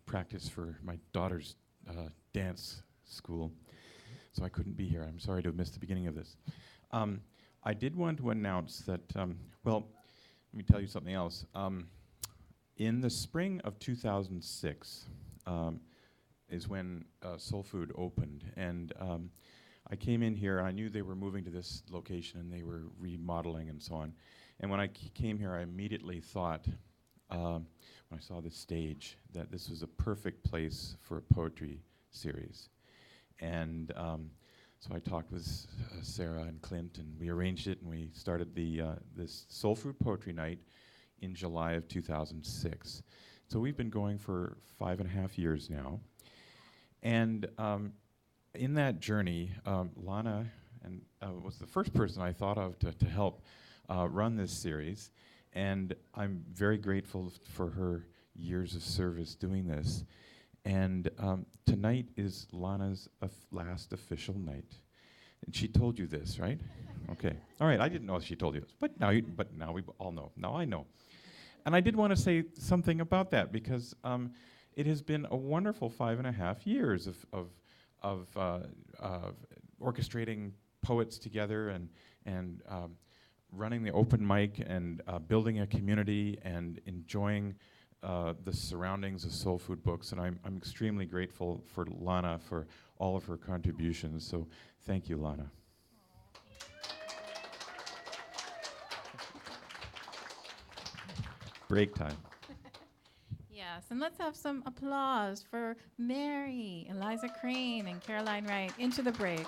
Speaker 5: practice for my daughter's dance school, so I couldn't be here. I'm sorry to have missed the beginning of this. I did want to announce that, let me tell you something else. In the spring of 2006 is when SoulFood opened, and I came in here and I knew they were moving to this location and they were remodeling and so on. And when I came here, I immediately thought, when I saw this stage, that this was a perfect place for a poetry series. And so I talked with Sarah and Clint, and we arranged it, and we started this SoulFood Poetry Night in July of 2006. So we've been going for 5.5 years now. And in that journey, Lana was the first person I thought of to help run this series. And I'm very grateful for her years of service doing this. And tonight is Lana's last official night. And she told you this, right? Okay. All right, I didn't know if she told you this, but now we all know. Now I know. And I did want to say something about that, because it has been a wonderful 5.5 years of orchestrating poets together and running the open mic and building a community and enjoying the surroundings of Soul Food Books, and I'm extremely grateful for Lana for all of her contributions. So thank you, Lana. Break time.
Speaker 2: Yes, and let's have some applause for Mary, Eliza Crane, and Caroline Wright. Into the break.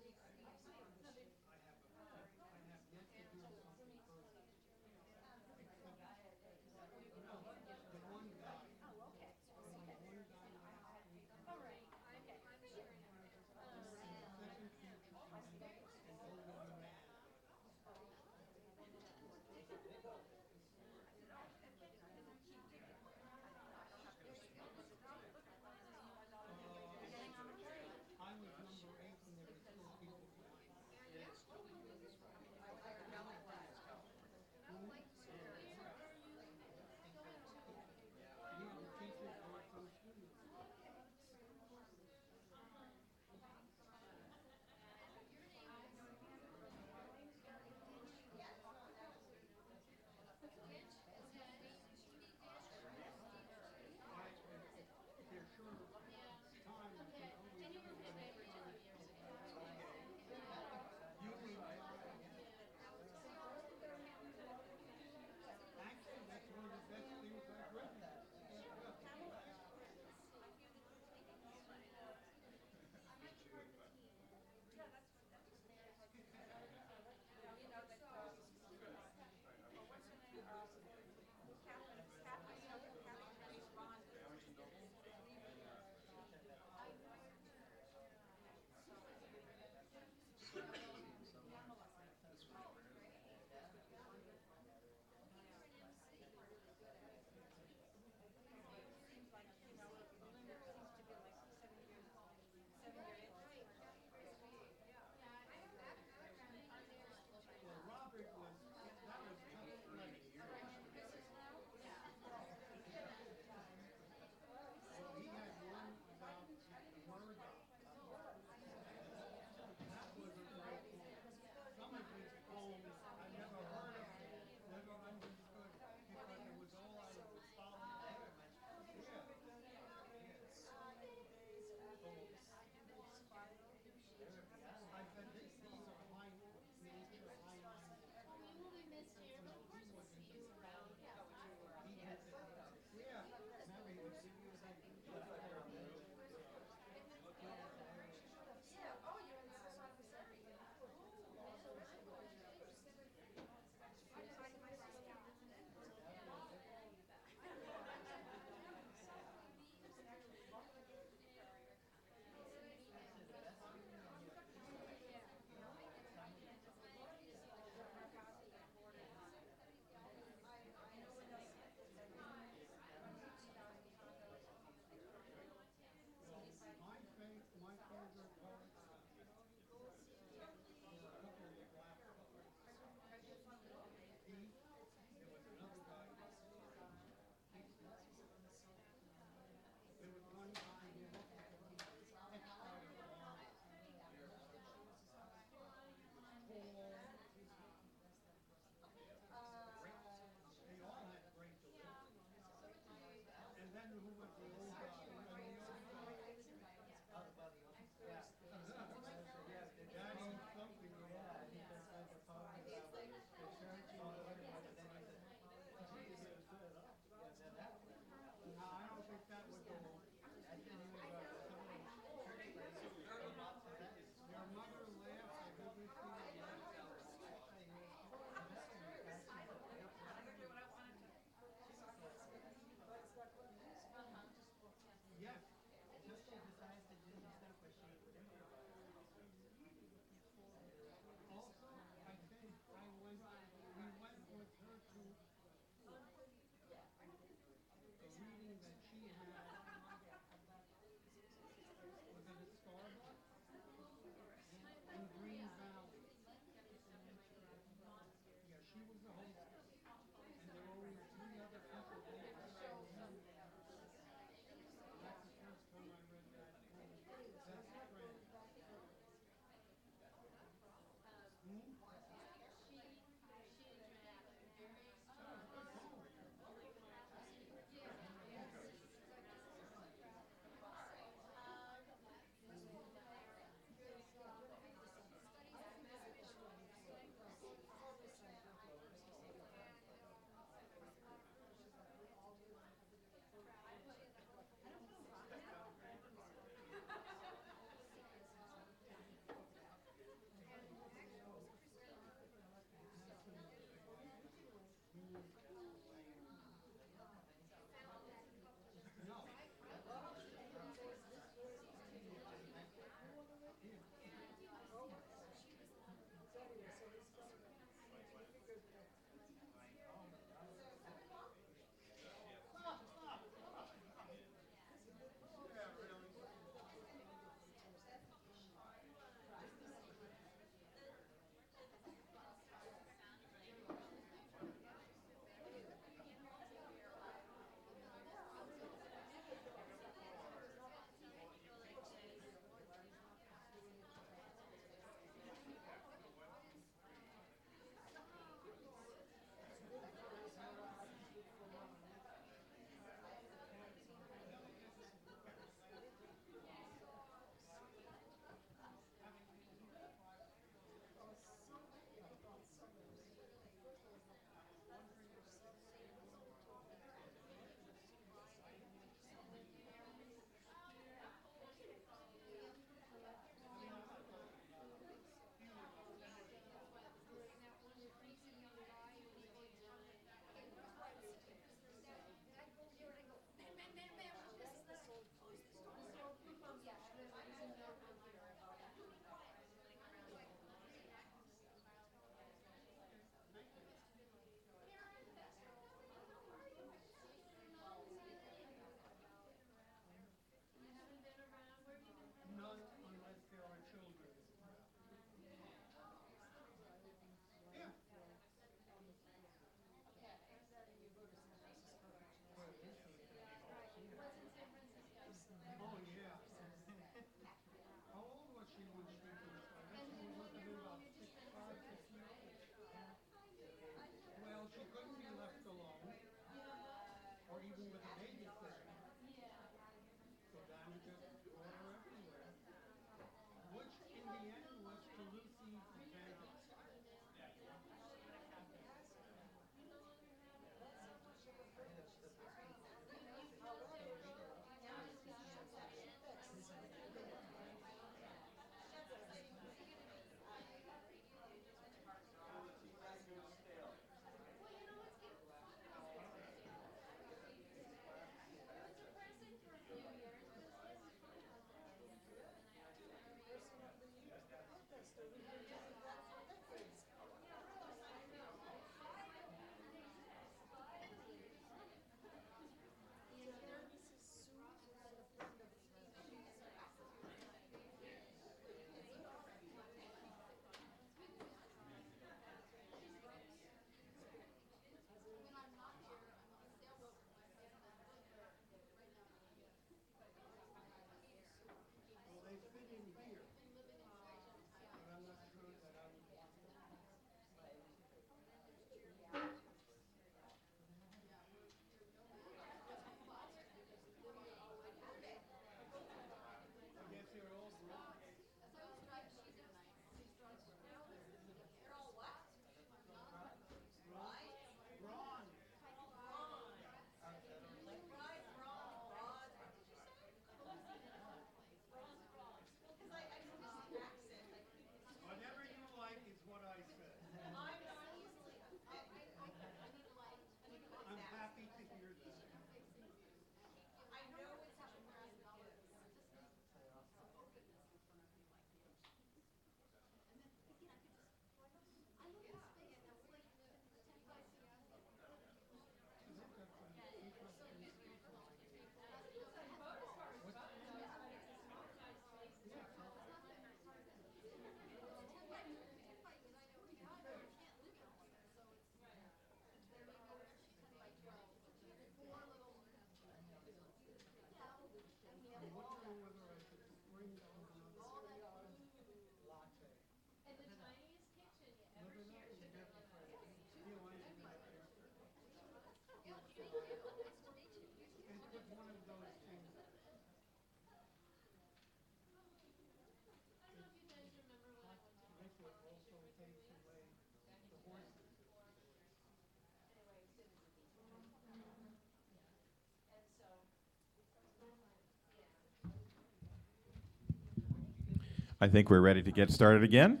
Speaker 5: I think we're ready to get started again.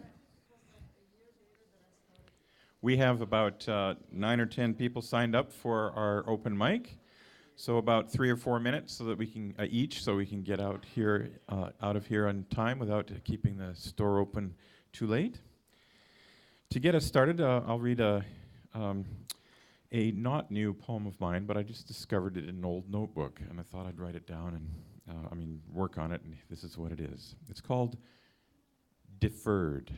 Speaker 5: We have about 9 or 10 people signed up for our open mic. So about 3 or 4 minutes so that we can each, so we can get out of here on time without keeping the store open too late. To get us started, I'll read a not new poem of mine, but I just discovered it in an old notebook, and I thought I'd write it down and work on it, and this is what it is. It's called Deferred.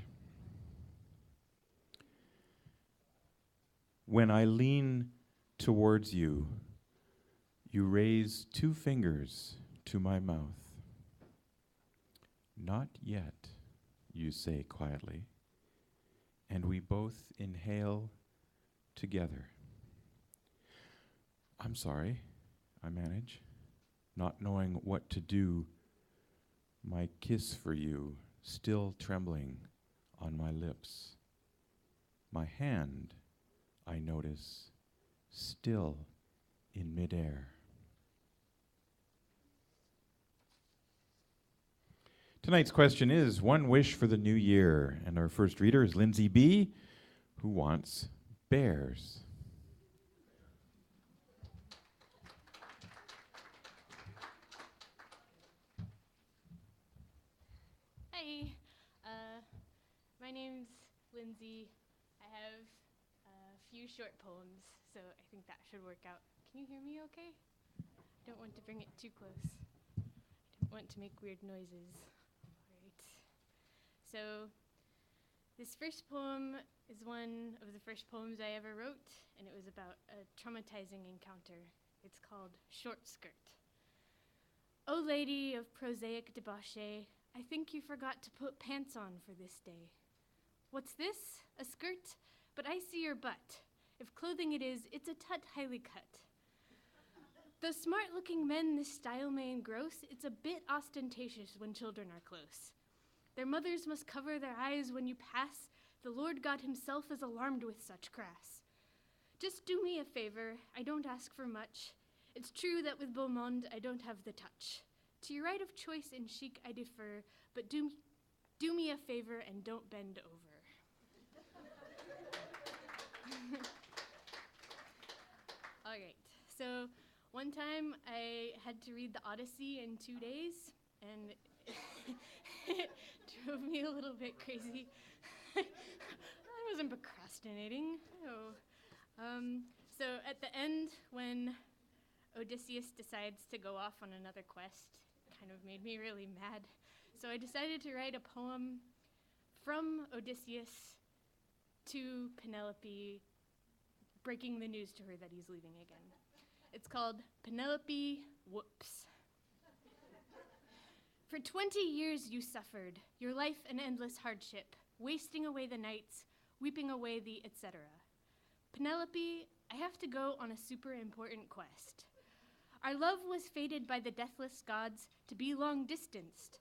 Speaker 5: When I lean towards you, you raise 2 fingers to my mouth. Not yet, you say quietly, and we both inhale together. I'm sorry, I manage, not knowing what to do, my kiss for you still trembling on my lips. My hand, I notice, still in midair. Tonight's question is one wish for the new year, and our first reader is Lindsay B., who wants bears.
Speaker 6: Hi, my name's Lindsay. I have a few short poems, so I think that should work out. Can you hear me okay? I don't want to bring it too close. I don't want to make weird noises. Alright. So, this first poem is one of the first poems I ever wrote, and it was about a traumatizing encounter. It's called Short Skirt. O lady of prosaic debauché, I think you forgot to put pants on for this day. What's this? A skirt? But I see your butt. If clothing it is, it's a tut highly cut. Though smart-looking men this style may engross, it's a bit ostentatious when children are close. Their mothers must cover their eyes when you pass. The Lord God himself is alarmed with such crass. Just do me a favor, I don't ask for much. It's true that with beau monde I don't have the touch. To your right of choice in chic I defer, but do me a favor and don't bend over. All right, so one time I had to read the Odyssey in 2 days, and it drove me a little bit crazy. I wasn't procrastinating, no. So at the end, when Odysseus decides to go off on another quest, kind of made me really mad. So I decided to write a poem from Odysseus to Penelope, breaking the news to her that he's leaving again. It's called Penelope Whoops. For 20 years you suffered, your life an endless hardship, wasting away the nights, weeping away the etc. Penelope, I have to go on a super important quest. Our love was fated by the deathless gods to be long distanced.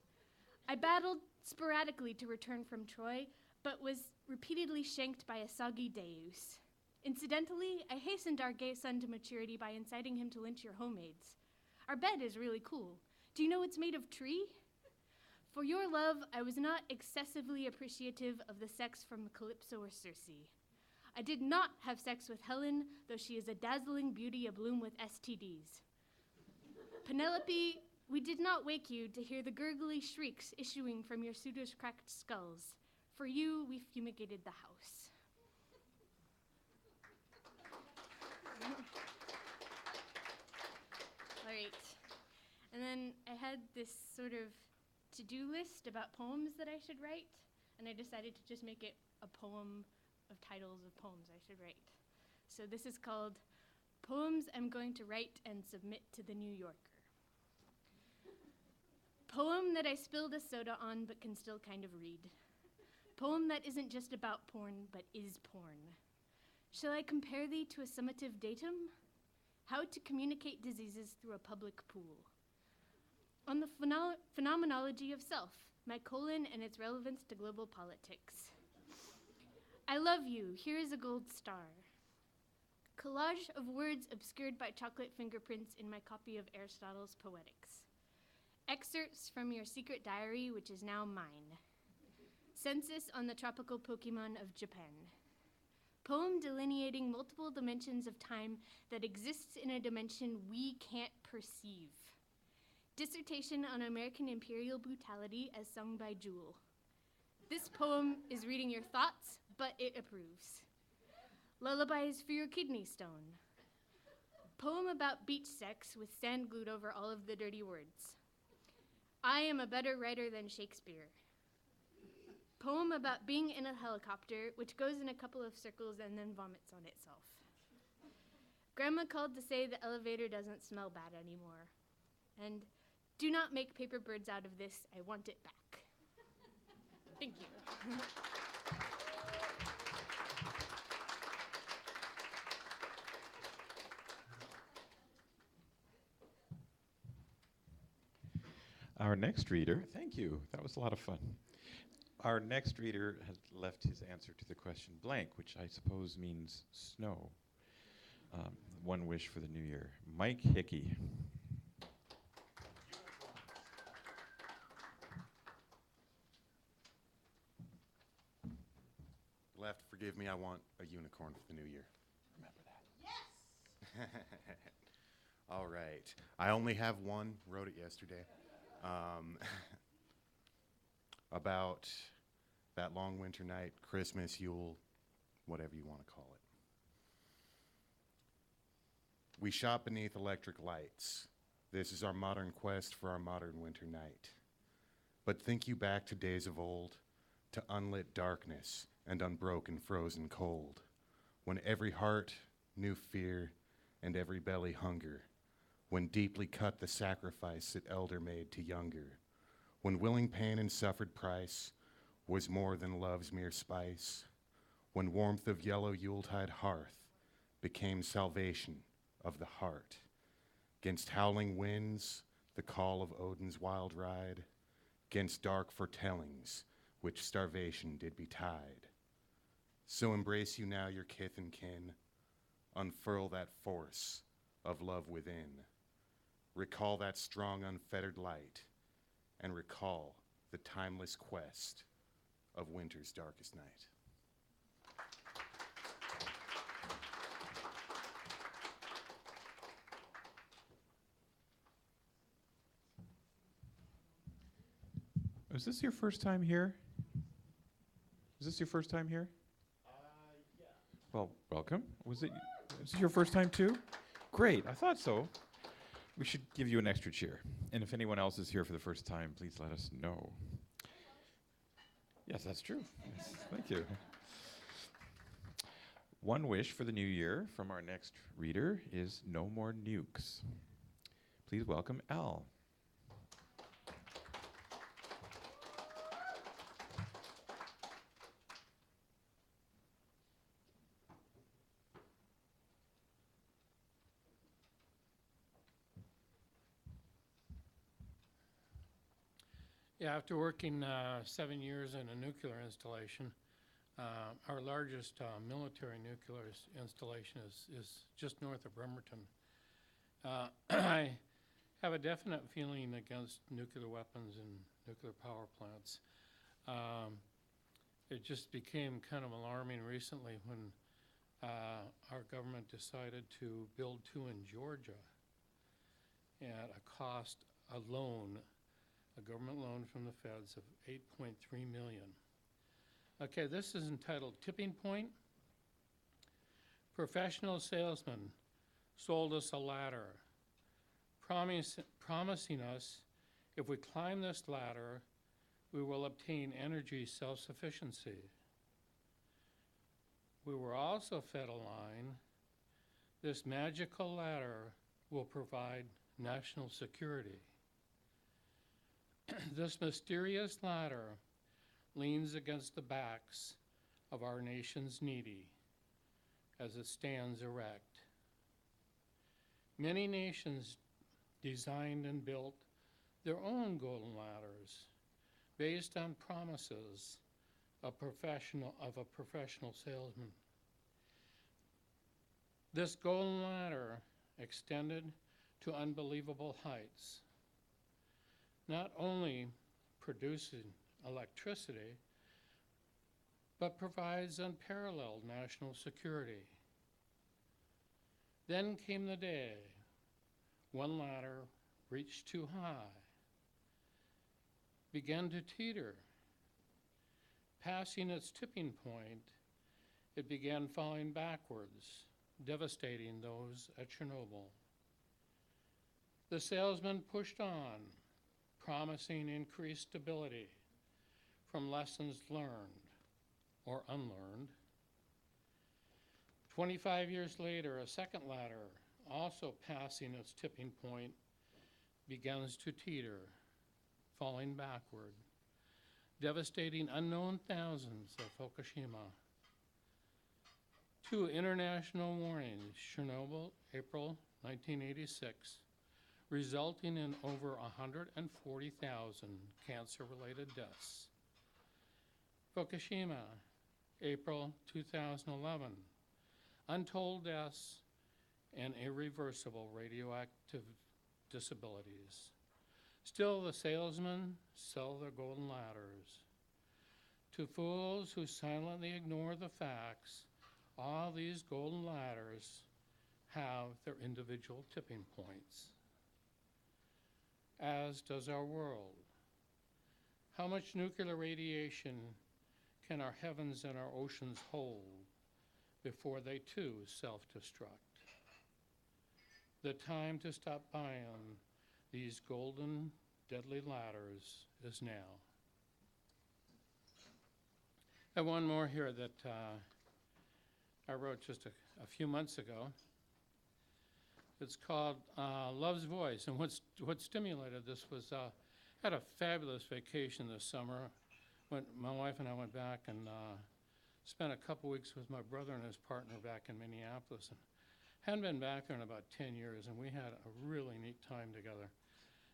Speaker 6: I battled sporadically to return from Troy, but was repeatedly shanked by a soggy deus. Incidentally, I hastened our gay son to maturity by inciting him to lynch your homemaids. Our bed is really cool. Do you know it's made of tree? For your love, I was not excessively appreciative of the sex from Calypso or Circe. I did not have sex with Helen, though she is a dazzling beauty abloom with STDs. Penelope, we did not wake you to hear the gurgly shrieks issuing from your suitors' cracked skulls. For you, we fumigated the house. All right. And then I had this sort of to-do list about poems that I should write, and I decided to just make it a poem of titles of poems I should write. So this is called Poems I'm Going to Write and Submit to the New Yorker. Poem that I spilled a soda on but can still kind of read. Poem that isn't just about porn but is porn. Shall I compare thee to a summative datum? How to communicate diseases through a public pool. On the phenomenology of self, my colon and its relevance to global politics. I love you, here is a gold star. Collage of words obscured by chocolate fingerprints in my copy of Aristotle's Poetics. Excerpts from your secret diary, which is now mine. Census on the Tropical Pokemon of Japan. Poem delineating multiple dimensions of time that exists in a dimension we can't perceive. Dissertation on American imperial brutality as sung by Jewel. This poem is reading your thoughts, but it approves. Lullabies for your kidney stone. Poem about beach sex with sand glued over all of the dirty words. I am a better writer than Shakespeare. Poem about being in a helicopter, which goes in a couple of circles and then vomits on itself. Grandma called to say the elevator doesn't smell bad anymore. And do not make paper birds out of this. I want it back. Thank you.
Speaker 5: Our next reader, thank you, that was a lot of fun. Our next reader has left his answer to the question blank, which I suppose means snow. One wish for the new year. Mike Hickey.
Speaker 7: You'll have to forgive me, I want a unicorn for the new year. Remember that. Yes! All right. I only have one, wrote it yesterday. About that long winter night, Christmas, Yule, whatever you want to call it. We shop beneath electric lights. This is our modern quest for our modern winter night. But think you back to days of old, to unlit darkness and unbroken frozen cold, when every heart knew fear and every belly hunger, when deeply cut the sacrifice that elder made to younger, when willing pain and suffered price was more than love's mere spice, when warmth of yellow Yuletide hearth became salvation of the heart, 'gainst howling winds, the call of Odin's wild ride, 'gainst dark foretellings, which starvation did betide. So embrace you now your kith and kin, unfurl that force of love within, recall that strong unfettered light, and recall the timeless quest of winter's darkest night.
Speaker 5: Is this your first time here? Is this your first time here?
Speaker 7: Yeah.
Speaker 5: Well, welcome. Is this your first time too? Great, I thought so. We should give you an extra cheer. And if anyone else is here for the first time, please let us know. Yes, that's true. Yes, thank you. One wish for the new year from our next reader is no more nukes. Please welcome Al.
Speaker 8: Yeah, after working 7 years in a nuclear installation, our largest military nuclear installation is just north of Bremerton. I have a definite feeling against nuclear weapons and nuclear power plants. It just became kind of alarming recently when our government decided to build 2 in Georgia at a cost alone, a government loan from the feds of $8.3 million. Okay, this is entitled Tipping Point. Professional salesman sold us a ladder, promising us if we climb this ladder, we will obtain energy self-sufficiency. We were also fed a line, this magical ladder will provide national security. This mysterious ladder leans against the backs of our nation's needy as it stands erect. Many nations designed and built their own golden ladders based on promises of a professional salesman. This golden ladder extended to unbelievable heights, not only producing electricity, but provides unparalleled national security. Then came the day one ladder reached too high, began to teeter. Passing its tipping point, it began falling backwards, devastating those at Chernobyl. The salesman pushed on, promising increased stability from lessons learned or unlearned. 25 years later, a second ladder, also passing its tipping point, begins to teeter, falling backward, devastating unknown thousands of Fukushima. 2 international warnings, Chernobyl, April 1986, resulting in over 140,000 cancer-related deaths. Fukushima, April 2011, untold deaths and irreversible radioactive disabilities. Still, the salesmen sell their golden ladders. To fools who silently ignore the facts, all these golden ladders have their individual tipping points, as does our world. How much nuclear radiation can our heavens and our oceans hold before they too self-destruct? The time to stop buying these golden, deadly ladders is now. I have one more here that I wrote just a few months ago. It's called Love's Voice, and what stimulated this was had a fabulous vacation this summer. My wife and I went back and spent a couple weeks with my brother and his partner back in Minneapolis. And hadn't been back there in about 10 years, and we had a really neat time together.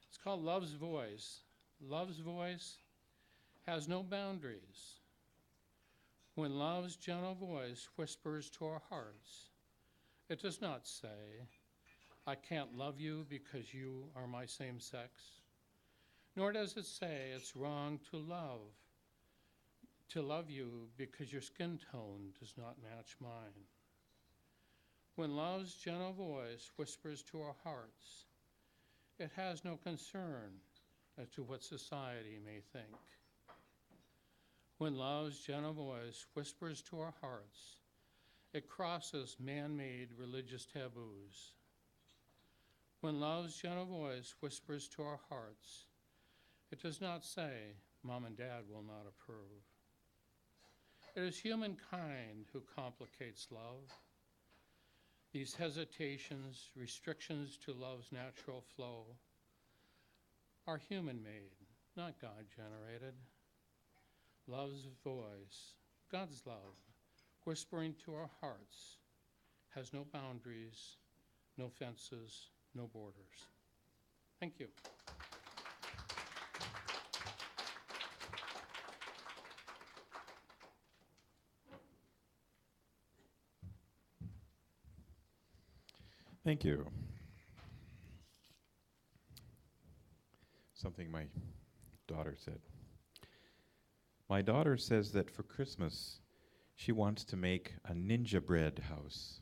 Speaker 8: It's called Love's Voice. Love's voice has no boundaries. When love's gentle voice whispers to our hearts, it does not say, I can't love you because you are my same sex. Nor does it say it's wrong to love you because your skin tone does not match mine. When love's gentle voice whispers to our hearts, it has no concern as to what society may think. When love's gentle voice whispers to our hearts, it crosses man-made religious taboos. When love's gentle voice whispers to our hearts, it does not say, Mom and Dad will not approve. It is humankind who complicates love. These hesitations, restrictions to love's natural flow are human-made, not God-generated. Love's voice, God's love, whispering to our hearts, has no boundaries, no fences, no borders. Thank you.
Speaker 5: Thank you. Something my daughter said. My daughter says that for Christmas, she wants to make a ninja bread house.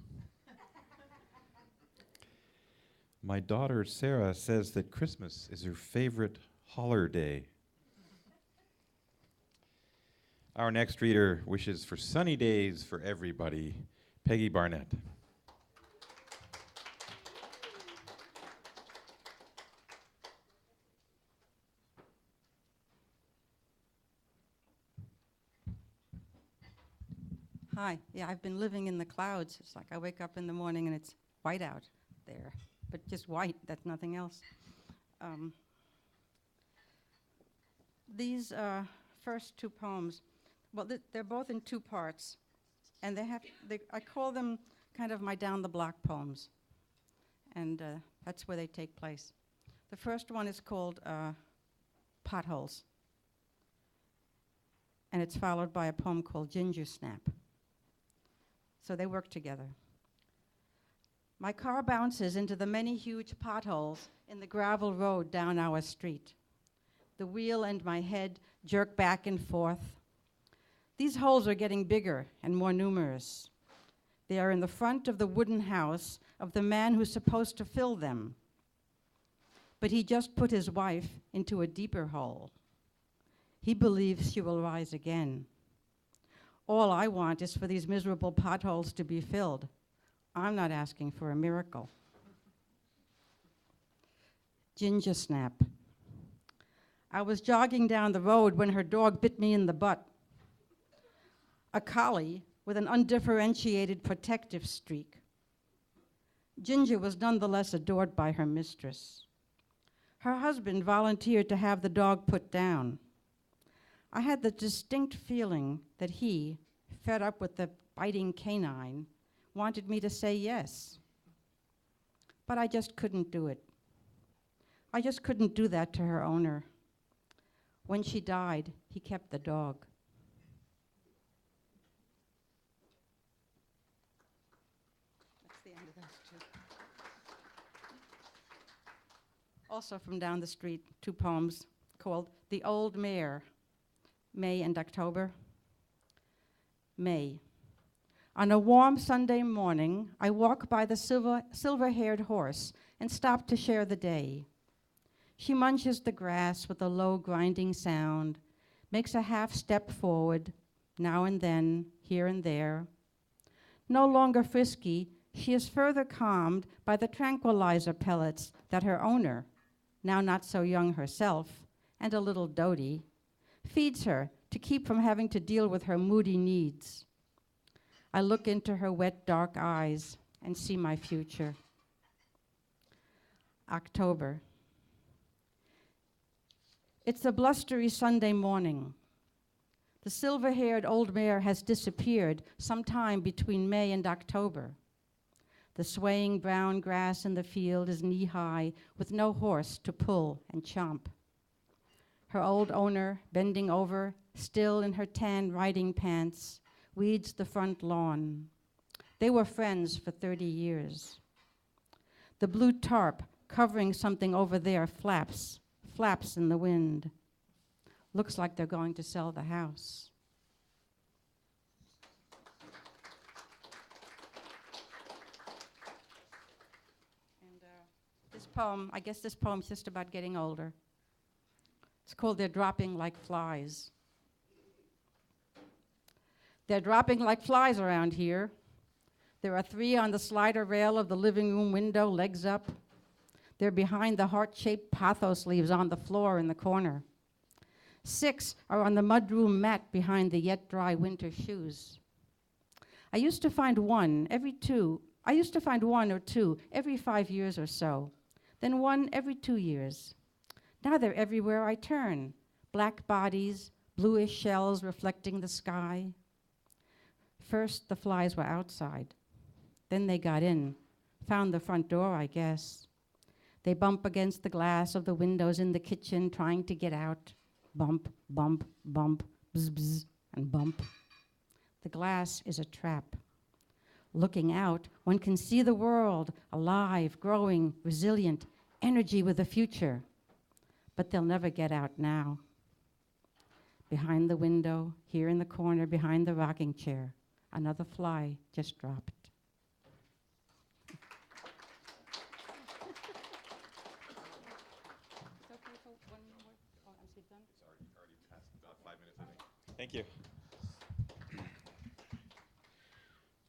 Speaker 5: My daughter Sarah says that Christmas is her favorite holiday. Our next reader wishes for sunny days for everybody, Peggy Barnett.
Speaker 9: Hi. Yeah, I've been living in the clouds. It's like I wake up in the morning and it's white out there, but just white, that's nothing else. These first 2 poems, well, they're both in 2 parts, and I call them kind of my down-the-block poems, and that's where they take place. The first one is called Potholes, and it's followed by a poem called Ginger Snap. So they work together. My car bounces into the many huge potholes in the gravel road down our street. The wheel and my head jerk back and forth. These holes are getting bigger and more numerous. They are in the front of the wooden house of the man who's supposed to fill them. But he just put his wife into a deeper hole. He believes she will rise again. All I want is for these miserable potholes to be filled. I'm not asking for a miracle. Ginger snap. I was jogging down the road when her dog bit me in the butt. A collie with an undifferentiated protective streak. Ginger was nonetheless adored by her mistress. Her husband volunteered to have the dog put down. I had the distinct feeling that he, fed up with the biting canine, wanted me to say yes. But I just couldn't do it. I just couldn't do that to her owner. When she died, he kept the dog. That's the end of those two. Also from down the street, two poems called The Old Mare, May and October. May. On a warm Sunday morning, I walk by the silver-haired horse and stop to share the day. She munches the grass with a low grinding sound, makes a half step forward, now and then, here and there. No longer frisky, she is further calmed by the tranquilizer pellets that her owner, now not so young herself, and a little doty, feeds her to keep from having to deal with her moody needs. I look into her wet, dark eyes and see my future. October. It's a blustery Sunday morning. The silver-haired old mare has disappeared sometime between May and October. The swaying brown grass in the field is knee-high with no horse to pull and chomp. Her old owner, bending over, still in her tan riding pants, weeds the front lawn. They were friends for 30 years. The blue tarp covering something over there flaps in the wind. Looks like they're going to sell the house. And this poem, I guess this poem's just about getting older. It's called They're Dropping Like Flies. They're dropping like flies around here. There are 3 on the slider rail of the living room window, legs up. They're behind the heart-shaped pothos leaves on the floor in the corner. 6 are on the mudroom mat behind the yet-dry winter shoes. I used to find one or two every 5 years or so, then one every 2 years. Now they're everywhere I turn, black bodies, bluish shells reflecting the sky. First, the flies were outside. Then they got in, found the front door, I guess. They bump against the glass of the windows in the kitchen, trying to get out. Bump, bump, bump, bzz, bzz, and bump. The glass is a trap. Looking out, one can see the world, alive, growing, resilient, energy with a future. But they'll never get out now. Behind the window, here in the corner, behind the rocking chair, another fly just dropped.
Speaker 5: Thank you.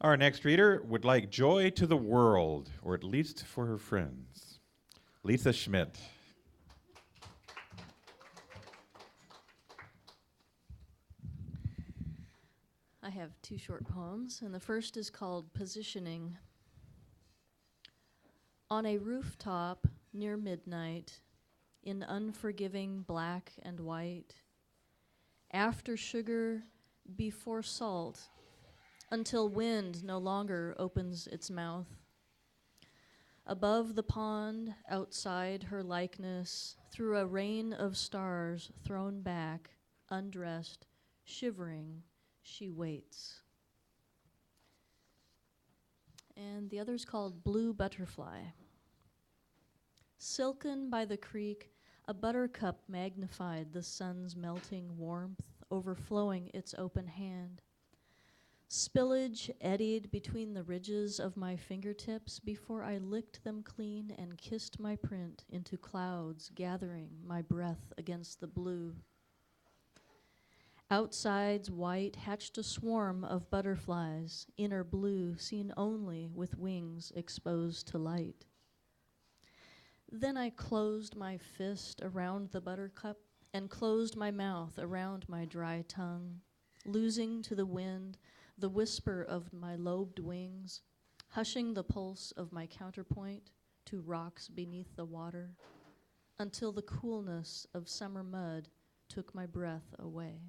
Speaker 5: Our next reader would like joy to the world, or at least for her friends. Lisa Schmidt.
Speaker 10: I have 2 short poems, and the first is called Positioning. On a rooftop near midnight, in unforgiving black and white, after sugar, before salt, until wind no longer opens its mouth. Above the pond, outside her likeness, through a rain of stars thrown back, undressed, shivering, she waits. And the other's called Blue Butterfly. Silken by the creek, a buttercup magnified the sun's melting warmth overflowing its open hand. Spillage eddied between the ridges of my fingertips before I licked them clean and kissed my print into clouds, gathering my breath against the blue. Outside's white hatched a swarm of butterflies, inner blue seen only with wings exposed to light. Then I closed my fist around the buttercup and closed my mouth around my dry tongue, losing to the wind the whisper of my lobed wings, hushing the pulse of my counterpoint to rocks beneath the water, until the coolness of summer mud took my breath away.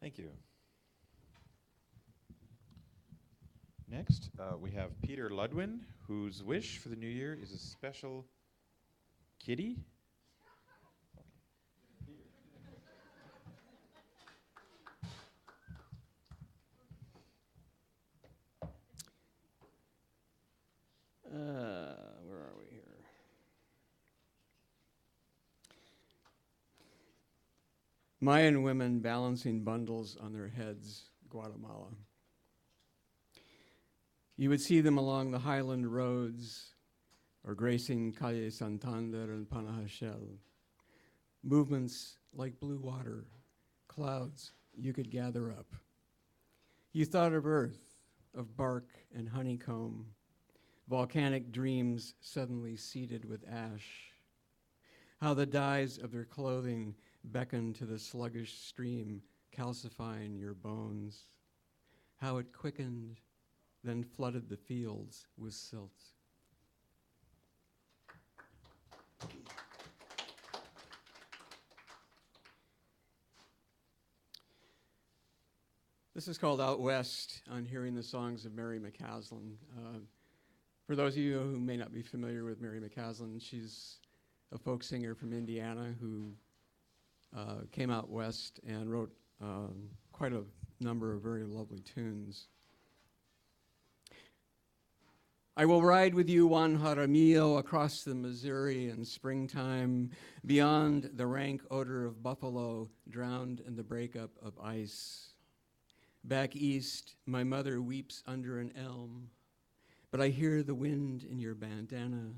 Speaker 5: Thank you. Next, we have Peter Ludwin, whose wish for the new year is a special kitty.
Speaker 11: Where are we here? Mayan women balancing bundles on their heads, Guatemala. You would see them along the highland roads or gracing Calle Santander and Panajachel. Movements like blue water, clouds you could gather up. You thought of earth, of bark and honeycomb, volcanic dreams suddenly seeded with ash. How the dyes of their clothing beckoned to the sluggish stream, calcifying your bones. How it quickened, then flooded the fields with silt. This is called Out West on Hearing the Songs of Mary McCaslin. For those of you who may not be familiar with Mary McCaslin, she's a folk singer from Indiana who came out west and wrote quite a number of very lovely tunes. I will ride with you, Juan Jaramillo, across the Missouri in springtime, beyond the rank odor of buffalo, drowned in the breakup of ice. Back east, my mother weeps under an elm, but I hear the wind in your bandana.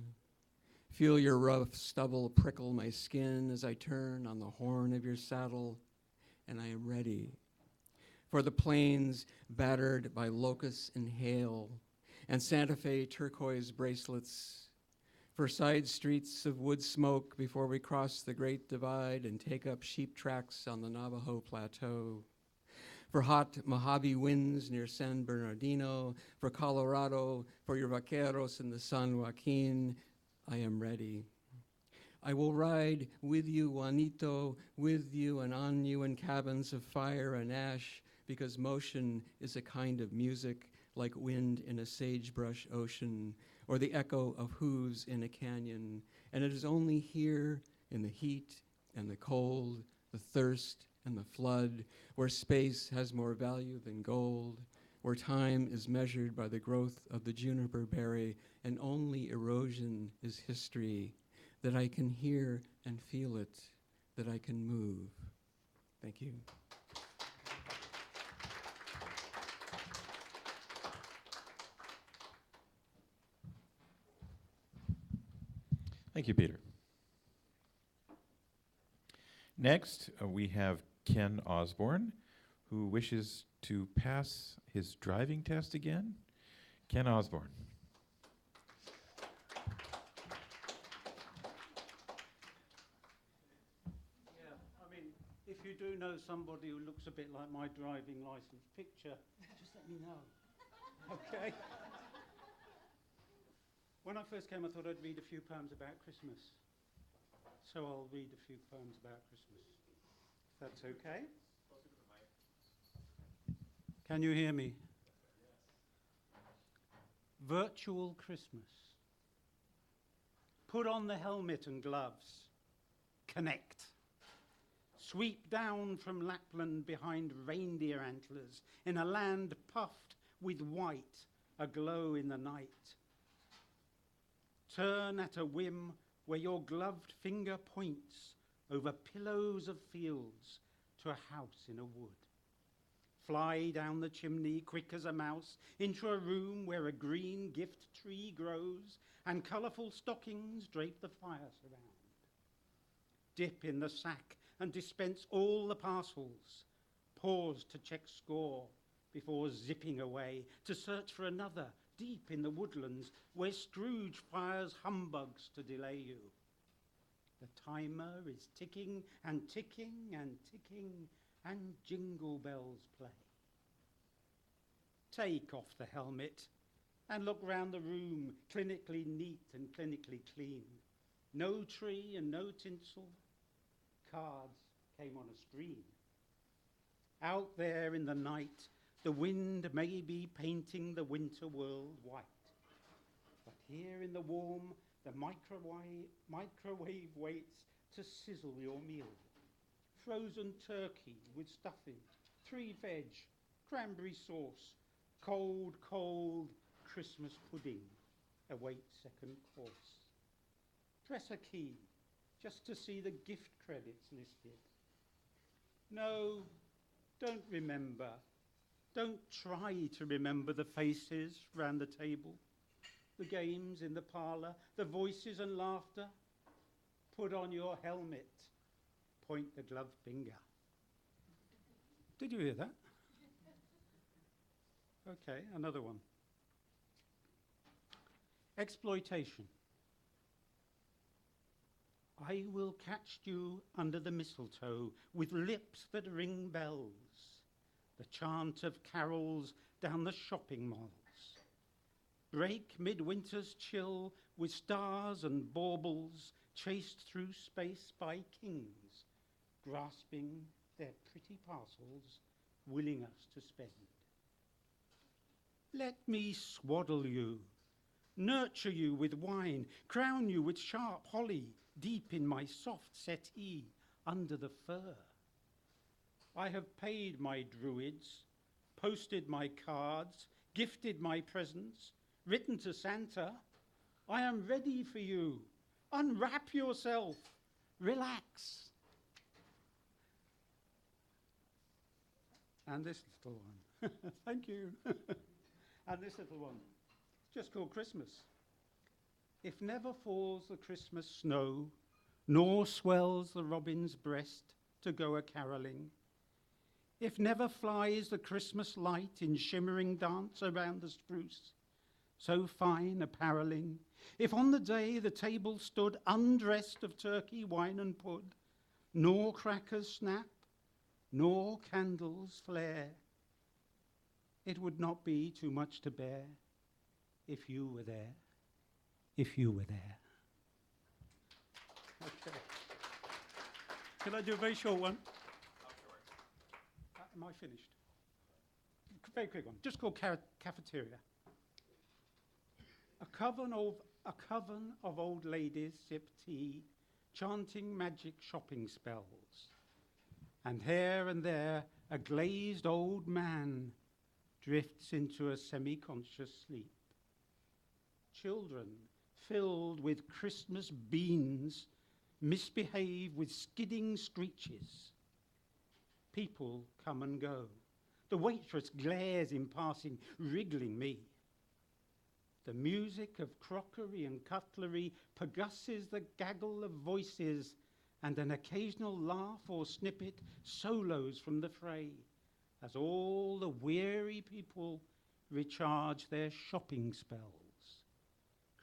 Speaker 11: Feel your rough stubble prickle my skin as I turn on the horn of your saddle, and I am ready for the plains battered by locusts and hail, and Santa Fe turquoise bracelets, for side streets of wood smoke before we cross the Great Divide and take up sheep tracks on the Navajo Plateau, for hot Mojave winds near San Bernardino, for Colorado, for your vaqueros in the San Joaquin, I am ready. I will ride with you, Juanito, with you and on you in cabins of fire and ash, because motion is a kind of music like wind in a sagebrush ocean, or the echo of hooves in a canyon. And it is only here in the heat and the cold, the thirst and the flood, where space has more value than gold, where time is measured by the growth of the juniper berry, and only erosion is history, that I can hear and feel it, that I can move. Thank you.
Speaker 5: Thank you, Peter. Next, we have Ken Osborne, who wishes to pass his driving test again. Ken Osborne.
Speaker 12: Yeah, I mean, if you do know somebody who looks a bit like my driving license picture, just let me know. Okay? When I first came, I thought I'd read a few poems about Christmas. So I'll read a few poems about Christmas. If that's okay? Can you hear me? Virtual Christmas. Put on the helmet and gloves. Connect. Sweep down from Lapland behind reindeer antlers in a land puffed with white, aglow in the night. Turn at a whim where your gloved finger points over pillows of fields to a house in a wood. Fly down the chimney quick as a mouse into a room where a green gift tree grows and colourful stockings drape the fire surround. Dip in the sack and dispense all the parcels. Pause to check score before zipping away to search for another deep in the woodlands where Scrooge fires humbugs to delay you. The timer is ticking and ticking and ticking, and jingle bells play. Take off the helmet and look round the room, clinically neat and clinically clean. No tree and no tinsel. Cards came on a screen. Out there in the night, the wind may be painting the winter world white. But here in the warm, the microwave waits to sizzle your meal. Frozen turkey with stuffing, 3 veg, cranberry sauce, cold, cold Christmas pudding awaits second course. Press a key just to see the gift credits listed. No, don't remember. Don't try to remember the faces round the table, the games in the parlour, the voices and laughter. Put on your helmet. Point the gloved finger. Did you hear that? Okay, another one. Exploitation. I will catch you under the mistletoe with lips that ring bells, the chant of carols down the shopping malls. Break midwinter's chill with stars and baubles chased through space by kings, grasping their pretty parcels, willing us to spend. Let me swaddle you, nurture you with wine, crown you with sharp holly, deep in my soft settee, under the fir. I have paid my druids, posted my cards, gifted my presents, written to Santa. I am ready for you. Unwrap yourself. Relax. And this little one. Thank you. And this little one. It's just called Christmas. If never falls the Christmas snow, nor swells the robin's breast to go a-carolling, if never flies the Christmas light in shimmering dance around the spruce, so fine appareling, if on the day the table stood undressed of turkey, wine and pud, nor crackers snap, nor candles flare, it would not be too much to bear if you were there, if you were there. Okay. Can I do a very short one? Am I finished? Very quick one, just called cafeteria. A coven of old ladies sip tea, chanting magic shopping spells. And here and there, a glazed old man drifts into a semi-conscious sleep. Children, filled with Christmas beans, misbehave with skidding screeches. People come and go. The waitress glares in passing, wriggling me. The music of crockery and cutlery pergusses the gaggle of voices, and an occasional laugh or snippet solos from the fray, as all the weary people recharge their shopping spells.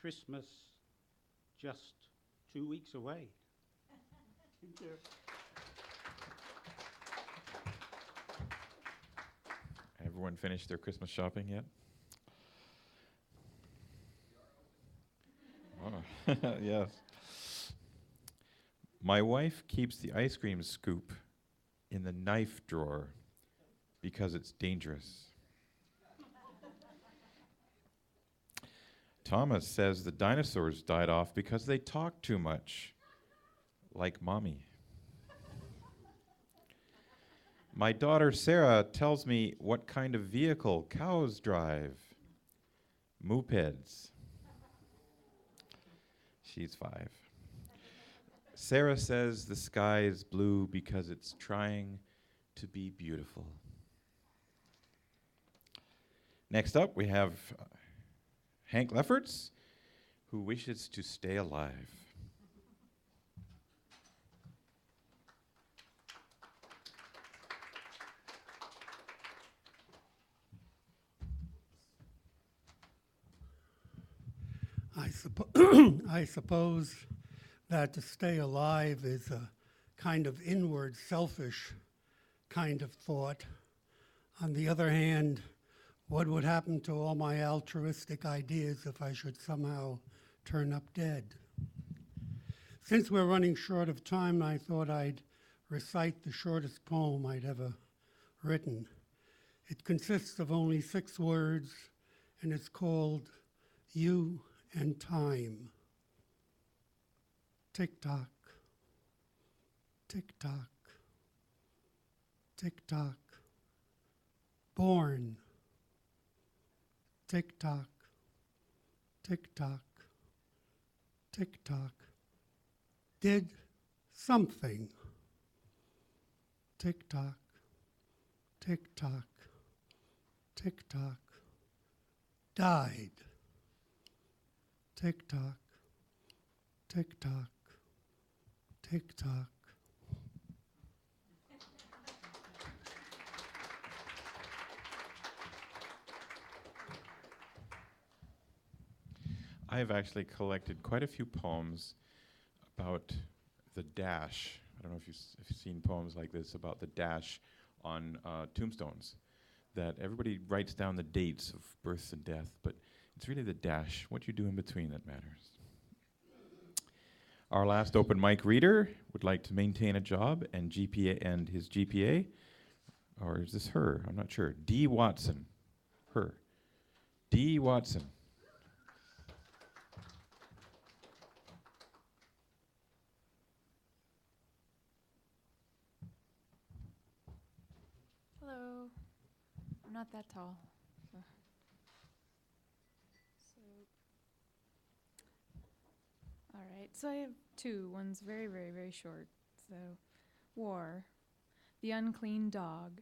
Speaker 12: Christmas just 2 weeks away. Thank you.
Speaker 5: Everyone finished their Christmas shopping yet? Oh, yes. My wife keeps the ice cream scoop in the knife drawer because it's dangerous. Thomas says the dinosaurs died off because they talk too much, like mommy. My daughter Sarah tells me what kind of vehicle cows drive. Mopeds. She's 5. Sarah says the sky is blue because it's trying to be beautiful. Next up, we have Hank Lefferts, who wishes to stay alive.
Speaker 13: I suppose that to stay alive is a kind of inward, selfish kind of thought. On the other hand, what would happen to all my altruistic ideas if I should somehow turn up dead? Since we're running short of time, I thought I'd recite the shortest poem I'd ever written. It consists of only 6 words, and it's called You and Time. Tick-tock, tick-tock, tick-tock. Born. Tick-tock, tick-tock, tick-tock. Did something. Tick-tock, tick-tock, tick-tock. Died. Tick-tock, tick-tock, tick-tock.
Speaker 5: I have actually collected quite a few poems about the dash. I don't know if you've seen poems like this about the dash on tombstones, that everybody writes down the dates of birth and death, but it's really the dash, what you do in between, that matters. Our last open mic reader would like to maintain a job and his GPA, or is this her? I'm not sure. D. Watson. Her. D. Watson.
Speaker 14: Hello. I'm not that tall. All right. So I have 2. One's very, very, very short. So, war. The unclean dog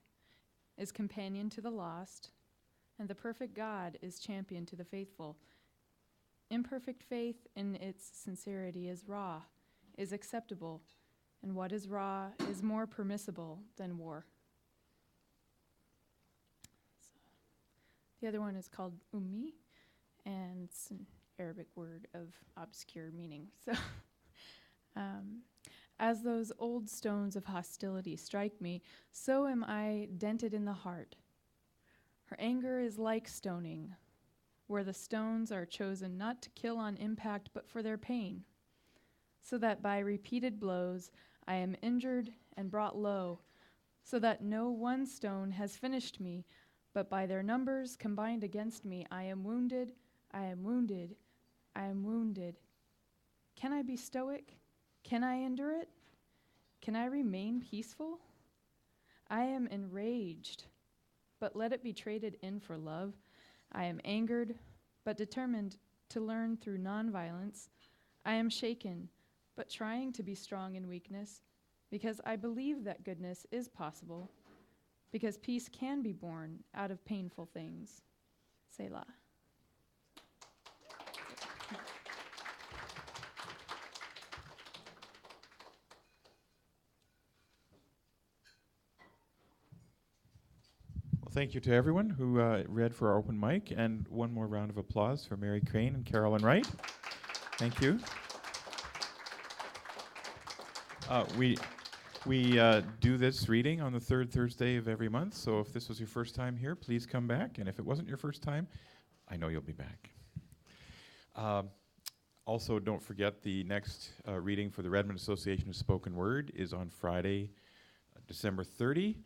Speaker 14: is companion to the lost, and the perfect God is champion to the faithful. Imperfect faith in its sincerity is raw, is acceptable, and what is raw is more permissible than war. The other one is called ummi, and it's an Arabic word of obscure meaning. So, as those old stones of hostility strike me, so am I dented in the heart. Her anger is like stoning, where the stones are chosen not to kill on impact, but for their pain, so that by repeated blows I am injured and brought low, so that no one stone has finished me, but by their numbers combined against me, I am wounded, I am wounded, I am wounded. Can I be stoic? Can I endure it? Can I remain peaceful? I am enraged, but let it be traded in for love. I am angered, but determined to learn through nonviolence. I am shaken, but trying to be strong in weakness, because I believe that goodness is possible, because peace can be born out of painful things. Selah.
Speaker 5: Well, thank you to everyone who read for our open mic, and one more round of applause for Mary Crane and Carolyn Wright. Thank you. We do this reading on the 3rd Thursday of every month, so if this was your first time here, please come back, and if it wasn't your first time, I know you'll be back. Also, don't forget the next reading for the Redmond Association of Spoken Word is on Friday, December 30,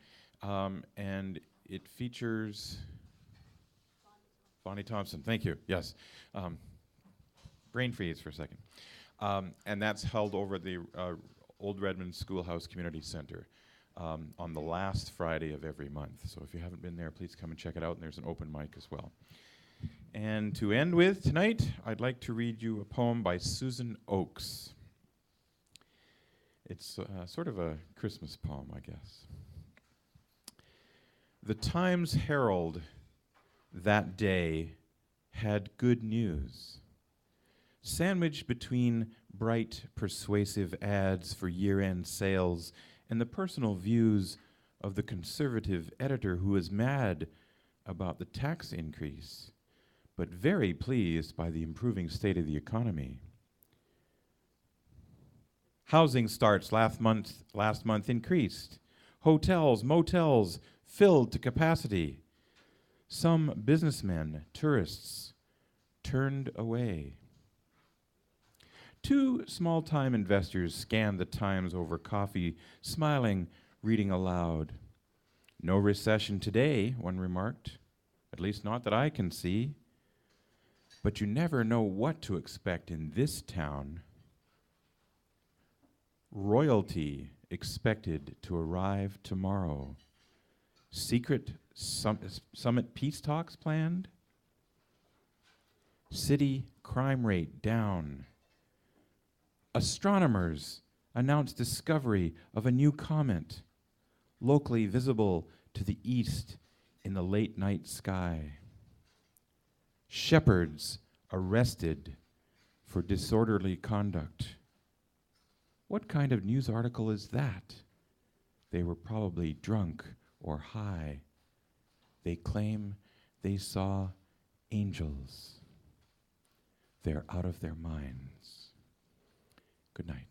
Speaker 5: and it features Bonnie Thompson. Thank you. Yes. Brain freeze for a second. And that's held over at the Old Redmond Schoolhouse Community Center on the last Friday of every month. So if you haven't been there, please come and check it out, and there's an open mic as well. And to end with tonight, I'd like to read you a poem by Susan Oakes. It's sort of a Christmas poem, I guess. The Times Herald that day had good news. Sandwiched between bright, persuasive ads for year-end sales and the personal views of the conservative editor who was mad about the tax increase, but very pleased by the improving state of the economy. Housing starts last month increased. Hotels, motels filled to capacity. Some businessmen, tourists, turned away. Two small-time investors scanned the Times over coffee, smiling, reading aloud. No recession today, one remarked. At least not that I can see. But you never know what to expect in this town. Royalty expected to arrive tomorrow. Secret summit peace talks planned. City crime rate down. Astronomers announced discovery of a new comet, locally visible to the east in the late night sky. Shepherds arrested for disorderly conduct. What kind of news article is that? They were probably drunk or high. They claim they saw angels. They're out of their minds. Good night.